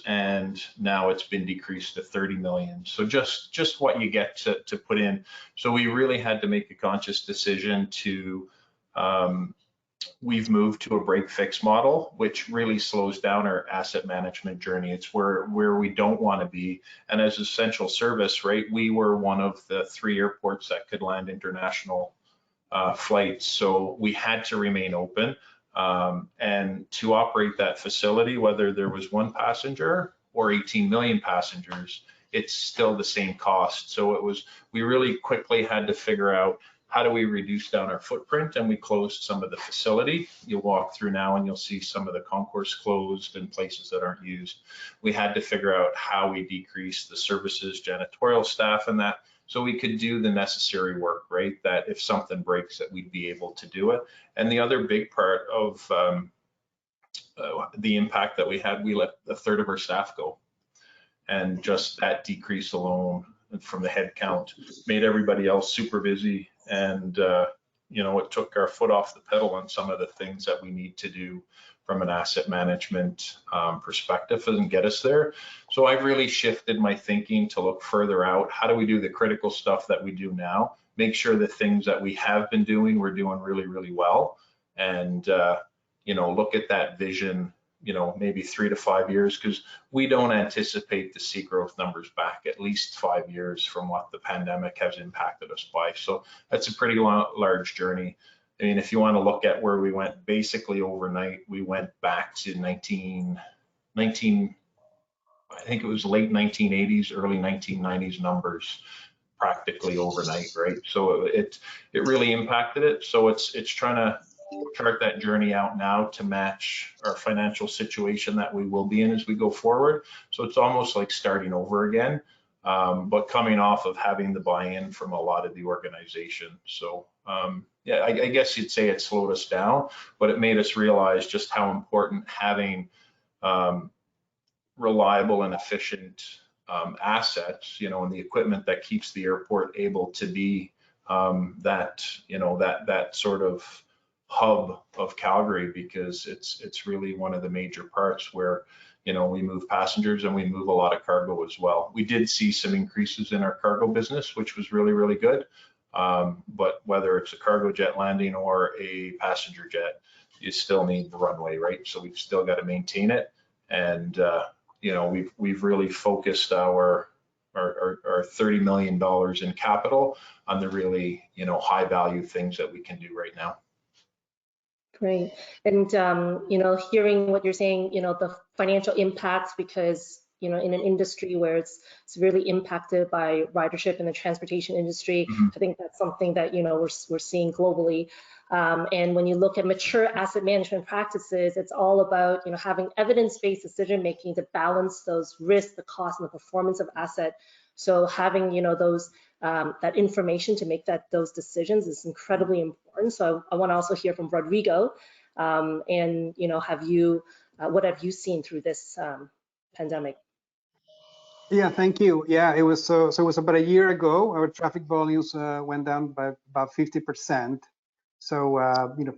and now it's been decreased to 30 million. So just what you get to put in. So we really had to make a conscious decision to we've moved to a break-fix model, which really slows down our asset management journey. It's where we don't want to be. And as essential service, right, we were one of the 3 airports that could land international flights. So we had to remain open. And to operate that facility, whether there was 1 passenger or 18 million passengers, it's still the same cost. So we really quickly had to figure out, how do we reduce down our footprint? And we closed some of the facility. You'll walk through now and you'll see some of the concourse closed and places that aren't used. We had to figure out how we decrease the services, janitorial staff and that, so we could do the necessary work, right? That if something breaks, that we'd be able to do it. And the other big part of the impact that we had, we let 1/3 of our staff go. And just that decrease alone from the head count made everybody else super busy. And it took our foot off the pedal on some of the things that we need to do from an asset management perspective and get us there. So I've really shifted my thinking to look further out. How do we do the critical stuff that we do now? Make sure the things that we have been doing, we're doing really, really well. And, look at that vision, maybe 3 to 5 years, because we don't anticipate to see growth numbers back at least 5 years from what the pandemic has impacted us by. So that's a pretty large journey. I mean, if you want to look at where we went basically overnight, we went back to I think it was late 1980s, early 1990s numbers practically overnight, right? So it really impacted it. So it's trying to chart that journey out now to match our financial situation that we will be in as we go forward. So it's almost like starting over again, but coming off of having the buy-in from a lot of the organization. So yeah, I guess you'd say it slowed us down, but it made us realize just how important having reliable and efficient assets, and the equipment that keeps the airport able to be that sort of hub of Calgary, because it's really one of the major parts where we move passengers and we move a lot of cargo as well. We did see some increases in our cargo business, which was really, really good. But whether it's a cargo jet landing or a passenger jet, you still need the runway, right? So we've still got to maintain it. And we've really focused our $30 million in capital on the really high value things that we can do right now. Great. And, hearing what you're saying, the financial impacts, because, in an industry where it's severely impacted by ridership in the transportation industry, I think that's something that, we're seeing globally. And when you look at mature asset management practices, it's all about, having evidence-based decision-making to balance those risks, the cost, and the performance of asset. So having, that information to make those decisions is incredibly important. So I want to also hear from Rodrigo, and what have you seen through this pandemic? Yeah, thank you. Yeah, it was so it was about a year ago. Our traffic volumes went down by about 50%. So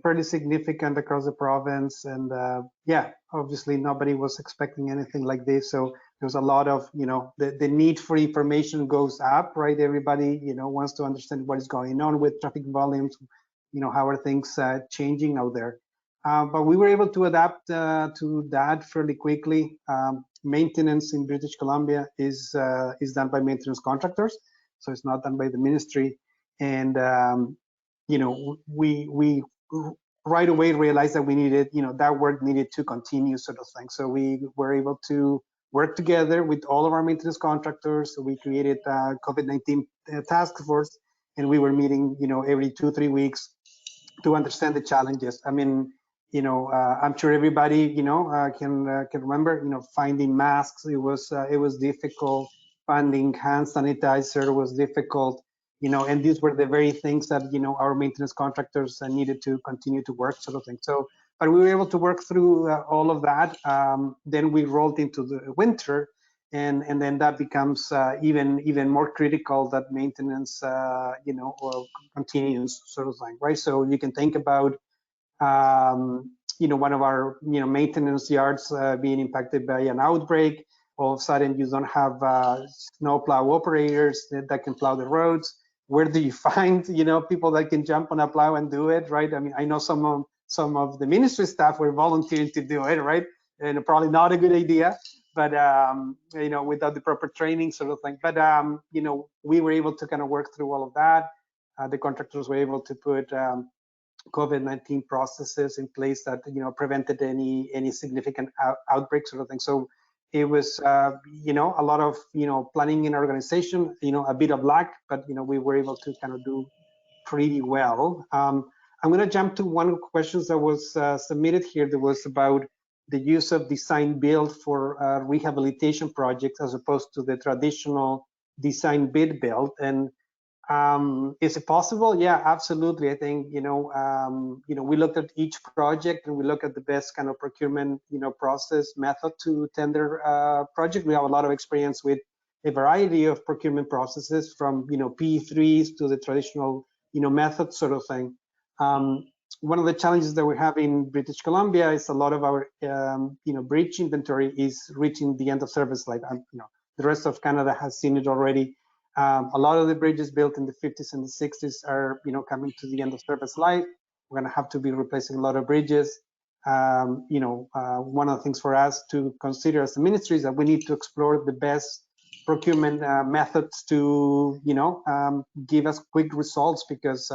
fairly significant across the province, and yeah, obviously nobody was expecting anything like this. So there's a lot of the need for information goes up, right? Everybody wants to understand what is going on with traffic volumes. How are things changing out there? But we were able to adapt to that fairly quickly. Maintenance in British Columbia is done by maintenance contractors, so it's not done by the ministry. And we right away realized that we needed, that work needed to continue, sort of thing. So we were able to work together with all of our maintenance contractors. So we created a COVID-19 task force, and we were meeting, every 2-3 weeks to understand the challenges. I mean, I'm sure everybody, can remember, finding masks. It was difficult. Finding hand sanitizer was difficult. And these were the very things that, our maintenance contractors needed to continue to work, sort of thing. So, but we were able to work through all of that. Then we rolled into the winter, and then that becomes even more critical, that maintenance, or continues, sort of thing, right? So you can think about, one of our, maintenance yards being impacted by an outbreak. All of a sudden, you don't have snowplow operators that can plow the roads. Where do you find, people that can jump on a plow and do it, right? I mean, I know some of the ministry staff were volunteering to do it, right? And probably not a good idea, but without the proper training, sort of thing. But we were able to kind of work through all of that. The contractors were able to put COVID-19 processes in place that prevented any significant outbreaks, sort of thing. So it was a lot of planning in organization, a bit of luck, but we were able to kind of do pretty well. I'm going to jump to one of the questions that was submitted here. That was about the use of design build for rehabilitation projects as opposed to the traditional design bid build. And is it possible? Yeah, absolutely. I think we looked at each project, and we look at the best kind of procurement process method to tender project. We have a lot of experience with a variety of procurement processes, from P3s to the traditional methods, sort of thing. One of the challenges that we have in British Columbia is a lot of our bridge inventory is reaching the end of service life. The rest of Canada has seen it already. A lot of the bridges built in the 50s and the 60s are coming to the end of service life. We're going to have to be replacing a lot of bridges. One of the things for us to consider as the ministry is that we need to explore the best procurement methods to give us quick results, because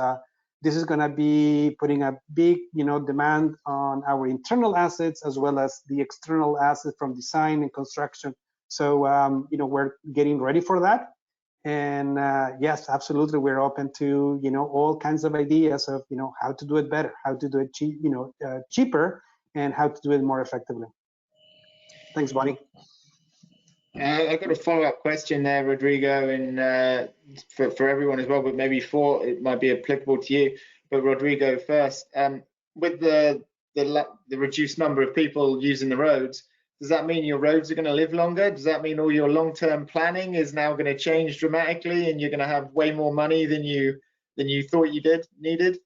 this is going to be putting a big demand on our internal assets as well as the external assets from design and construction. So we're getting ready for that. And yes, absolutely, we're open to all kinds of ideas of how to do it better, how to do it cheaper, and how to do it more effectively. Thanks, Bonnie. I've got a follow-up question there, Rodrigo, and for everyone as well, but maybe it might be applicable to you. But Rodrigo first, with the reduced number of people using the roads, does that mean your roads are going to live longer? Does that mean all your long-term planning is now going to change dramatically, and you're going to have way more money than you thought you needed?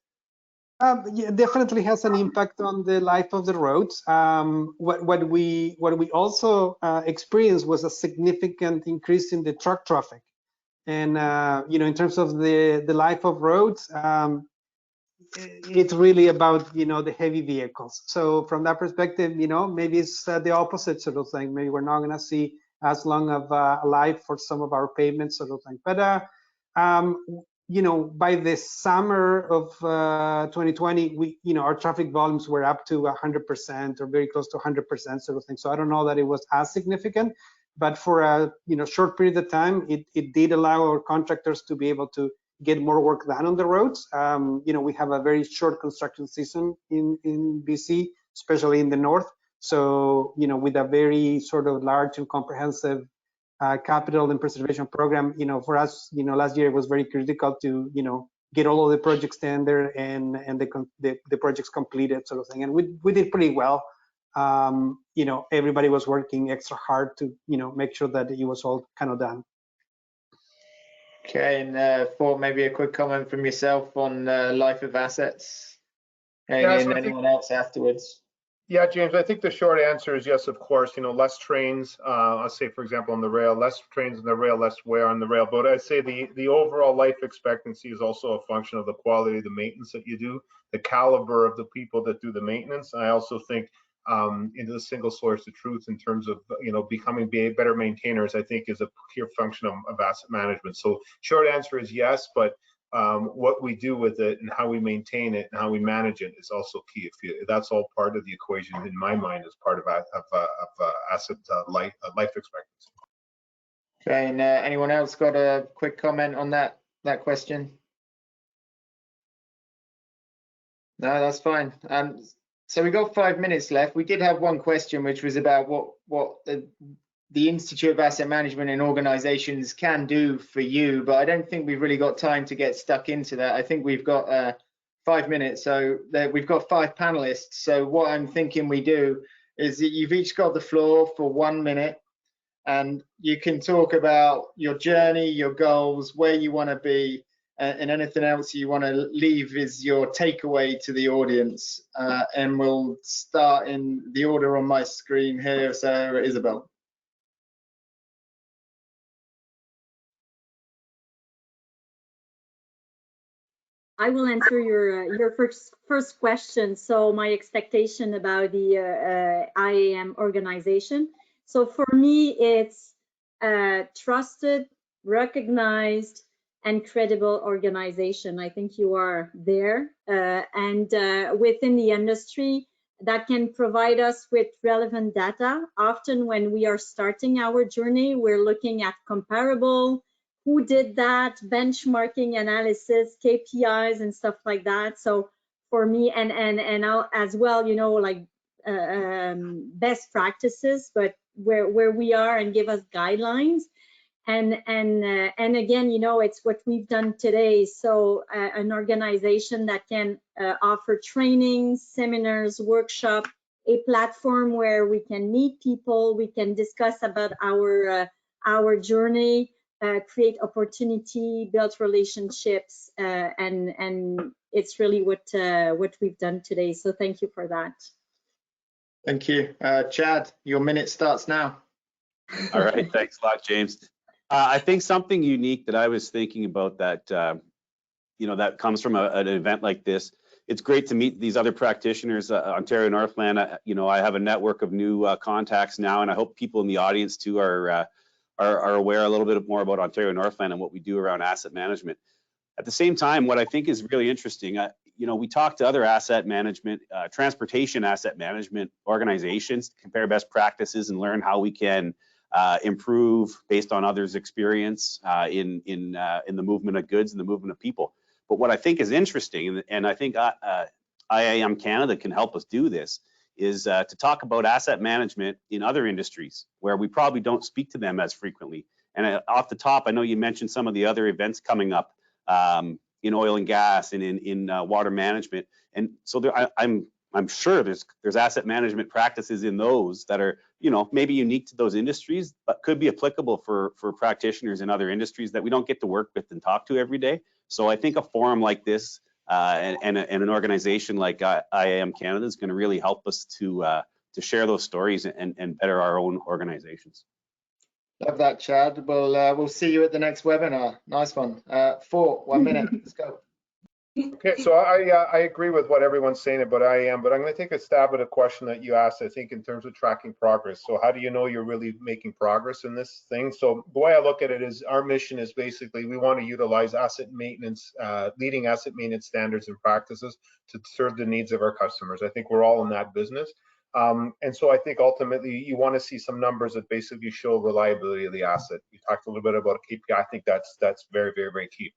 Yeah, definitely has an impact on the life of the roads. What we also experienced was a significant increase in the truck traffic, and in terms of the life of roads, it's really about the heavy vehicles. So from that perspective, maybe it's the opposite sort of thing. Maybe we're not going to see as long of a life for some of our pavements sort of thing. But by the summer of 2020, our traffic volumes were up to 100% or very close to 100% sort of thing. So I don't know that it was as significant, but for a short period of time, it did allow our contractors to be able to get more work done on the roads. We have a very short construction season in BC, especially in the north. So with a very sort of large and comprehensive capital and preservation program, for us, last year it was very critical to get all of the projects tender and the projects completed sort of thing, and we did pretty well. Everybody was working extra hard to make sure that it was all kind of done. Okay, and for maybe a quick comment from yourself on life of assets, and anyone else afterwards. Yeah, James, I think the short answer is yes, of course. Less trains, let's say, for example, on the rail, less trains on the rail, less wear on the rail. But I'd say the overall life expectancy is also a function of the quality of the maintenance that you do, the caliber of the people that do the maintenance. I also think into the single source of truth in terms of becoming better maintainers, I think is a pure function of asset management. So short answer is yes, but what we do with it and how we maintain it and how we manage it is also key. That's all part of the equation in my mind as part of asset life expectancy. Okay, and anyone else got a quick comment on that question? No, that's fine. So we got 5 minutes left. We did have one question, which was about what the Institute of Asset Management and organizations can do for you, but I don't think we've really got time to get stuck into that. I think we've got 5 minutes, so we've got 5 panelists. So what I'm thinking we do is that you've each got the floor for 1 minute, and you can talk about your journey, your goals, where you want to be, and anything else you want to leave is your takeaway to the audience. And we'll start in the order on my screen here. So Isabel. I will answer your first question. So my expectation about the IAM organization. So for me, it's a trusted, recognized, and credible organization. I think you are there, and within the industry that can provide us with relevant data. Often when we are starting our journey, we're looking at comparable, who did that, benchmarking analysis, KPIs and stuff like that. So for me, and as well, like best practices, but where we are and give us guidelines. And again, it's what we've done today. So an organization that can offer trainings, seminars, workshop, a platform where we can meet people, we can discuss about our journey, create opportunity, build relationships, and it's really what we've done today. So thank you for that. Thank you. Chad, your minute starts now. All right, thanks a lot, James. I think something unique that I was thinking about that, that comes from an event like this. It's great to meet these other practitioners, Ontario Northland. I have a network of new contacts now, and I hope people in the audience too are aware a little bit more about Ontario Northland and what we do around asset management. At the same time, what I think is really interesting, we talk to other asset management, transportation asset management organizations, compare best practices and learn how we can improve based on others' experience in the movement of goods and the movement of people. But what I think is interesting, and I think IAM Canada can help us do this, is to talk about asset management in other industries where we probably don't speak to them as frequently. And off the top, I know you mentioned some of the other events coming up in oil and gas and in water management. And so I'm sure there's asset management practices in those that are, maybe unique to those industries, but could be applicable for practitioners in other industries that we don't get to work with and talk to every day. So I think a forum like this and an organization like IAM Canada is going to really help us to share those stories and better our own organizations. Love that, Chad. We'll see you at the next webinar. Nice one. Fort, 1 minute. Let's go. Okay, so I agree with what everyone's saying about IAM, but I'm going to take a stab at a question that you asked, I think, in terms of tracking progress. So how do you know you're really making progress in this thing? So the way I look at it is our mission is basically we want to utilize asset maintenance, leading asset maintenance standards and practices to serve the needs of our customers. I think we're all in that business. And so I think ultimately you want to see some numbers that basically show reliability of the asset. You talked a little bit about KPI. I think that's very, very, very key.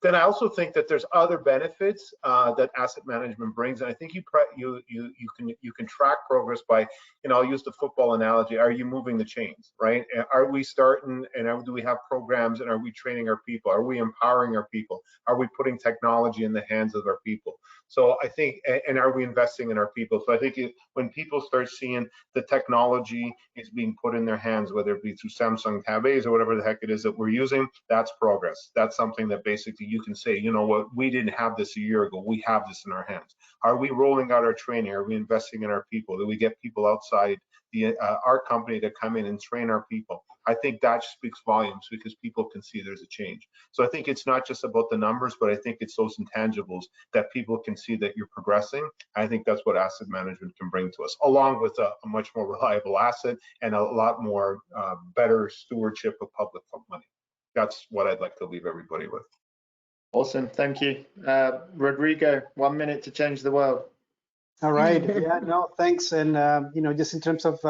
Then I also think that there's other benefits that asset management brings, and I think you can track progress by, I'll use the football analogy. Are you moving the chains, right? Are we starting, and do we have programs, and are we training our people? Are we empowering our people? Are we putting technology in the hands of our people? So I think, and are we investing in our people? So I think when people start seeing the technology is being put in their hands, whether it be through Samsung Tab A's or whatever the heck it is that we're using, that's progress. That's something that basically you can say, you know what, we didn't have this a year ago. We have this in our hands. Are we rolling out our training? Are we investing in our people? Do we get people outside our company to come in and train our people? I think that speaks volumes because people can see there's a change. So I think it's not just about the numbers, but I think it's those intangibles that people can see that you're progressing. I think that's what asset management can bring to us, along with a much more reliable asset and a lot more better stewardship of public money. That's what I'd like to leave everybody with. Awesome, thank you. Rodrigo, 1 minute to change the world. All right, yeah, no, thanks. And, just in terms of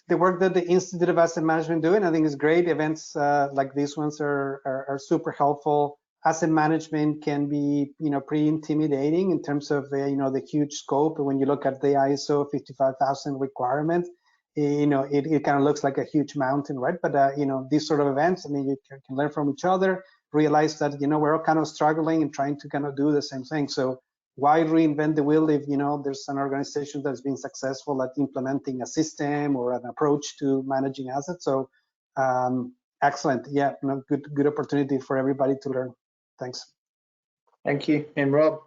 the work that the Institute of Asset Management doing, I think is great. Events like these ones are super helpful. Asset management can be, pretty intimidating in terms of, the huge scope. When you look at the ISO 55000 requirement, it kind of looks like a huge mountain, right? But, these sort of events, you can learn from each other, realize that, we're all kind of struggling and trying to kind of do the same thing. So why reinvent the wheel if, there's an organization that's been successful at implementing a system or an approach to managing assets? So excellent. Yeah, good opportunity for everybody to learn. Thanks. Thank you. And Rob?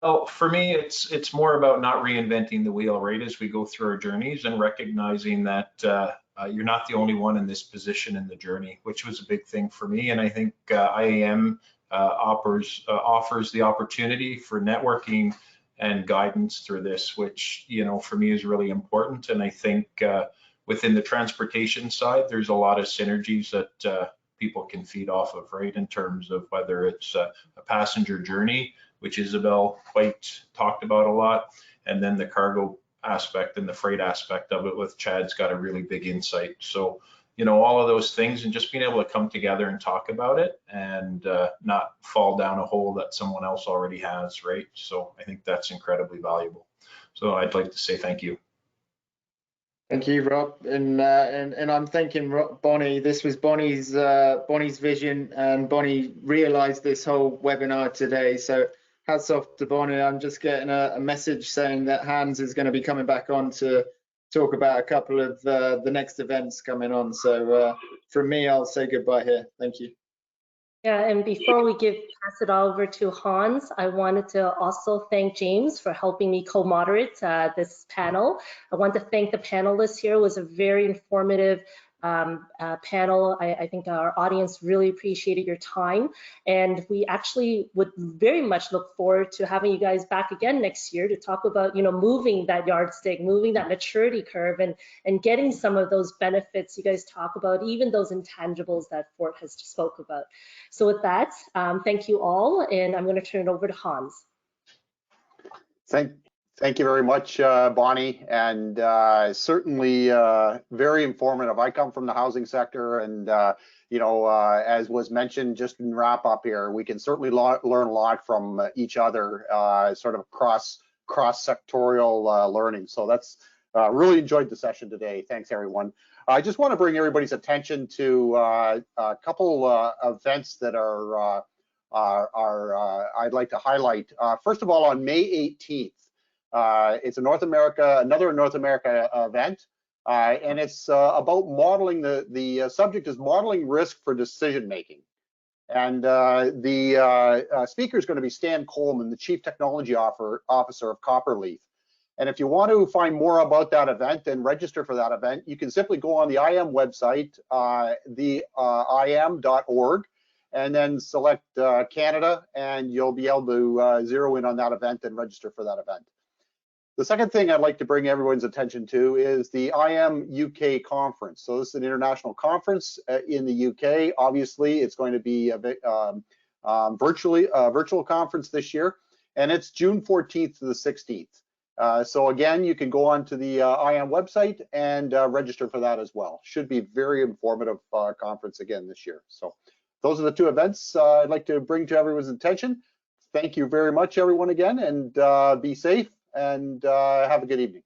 Oh, for me, it's more about not reinventing the wheel, right? As we go through our journeys and recognizing that you're not the only one in this position in the journey, which was a big thing for me. And I think IAM offers the opportunity for networking and guidance through this, which, for me is really important. And I think within the transportation side, there's a lot of synergies that people can feed off of, right? In terms of whether it's a passenger journey, which Isabel quite talked about a lot, and then the cargo aspect and the freight aspect of it with Chad's got a really big insight. So, all of those things and just being able to come together and talk about it and not fall down a hole that someone else already has, right? So I think that's incredibly valuable. So I'd like to say thank you. Thank you, Rob. And I'm thanking Bonnie. This was Bonnie's vision, and Bonnie realized this whole webinar today. So hats off to Bonnie. I'm just getting a message saying that Hans is going to be coming back on to talk about a couple of the next events coming on. So from me, I'll say goodbye here. Thank you. Yeah, and before we pass it over to Hans, I wanted to also thank James for helping me co-moderate this panel. I want to thank the panelists here. It was a very informative panel. I think our audience really appreciated your time, and we actually would very much look forward to having you guys back again next year to talk about, moving that yardstick, moving that maturity curve, and getting some of those benefits you guys talk about, even those intangibles that Fort has just spoke about. So with that, thank you all, and I'm going to turn it over to Hans. Thank you very much, Bonnie, and certainly very informative. I come from the housing sector, and as was mentioned, just in wrap up here, we can certainly learn a lot from each other, sort of cross-sectorial learning. So that's really enjoyed the session today. Thanks, everyone. I just want to bring everybody's attention to a couple events that I'd like to highlight. First of all, on May 18th. It's another North America event, and it's about modeling. The subject is modeling risk for decision making, and the speaker is going to be Stan Coleman, the Chief Technology Officer of Copperleaf. And if you want to find more about that event and register for that event, you can simply go on the IAM website, IAM.org, and then select Canada, and you'll be able to zero in on that event and register for that event. The second thing I'd like to bring everyone's attention to is the IAM UK conference. So this is an international conference in the UK. Obviously, it's going to be a virtual conference this year, and it's June 14th to the 16th. So again, you can go on to the IAM website and register for that as well. Should be very informative conference again this year. So those are the two events I'd like to bring to everyone's attention. Thank you very much, everyone, again, and be safe and have a good evening.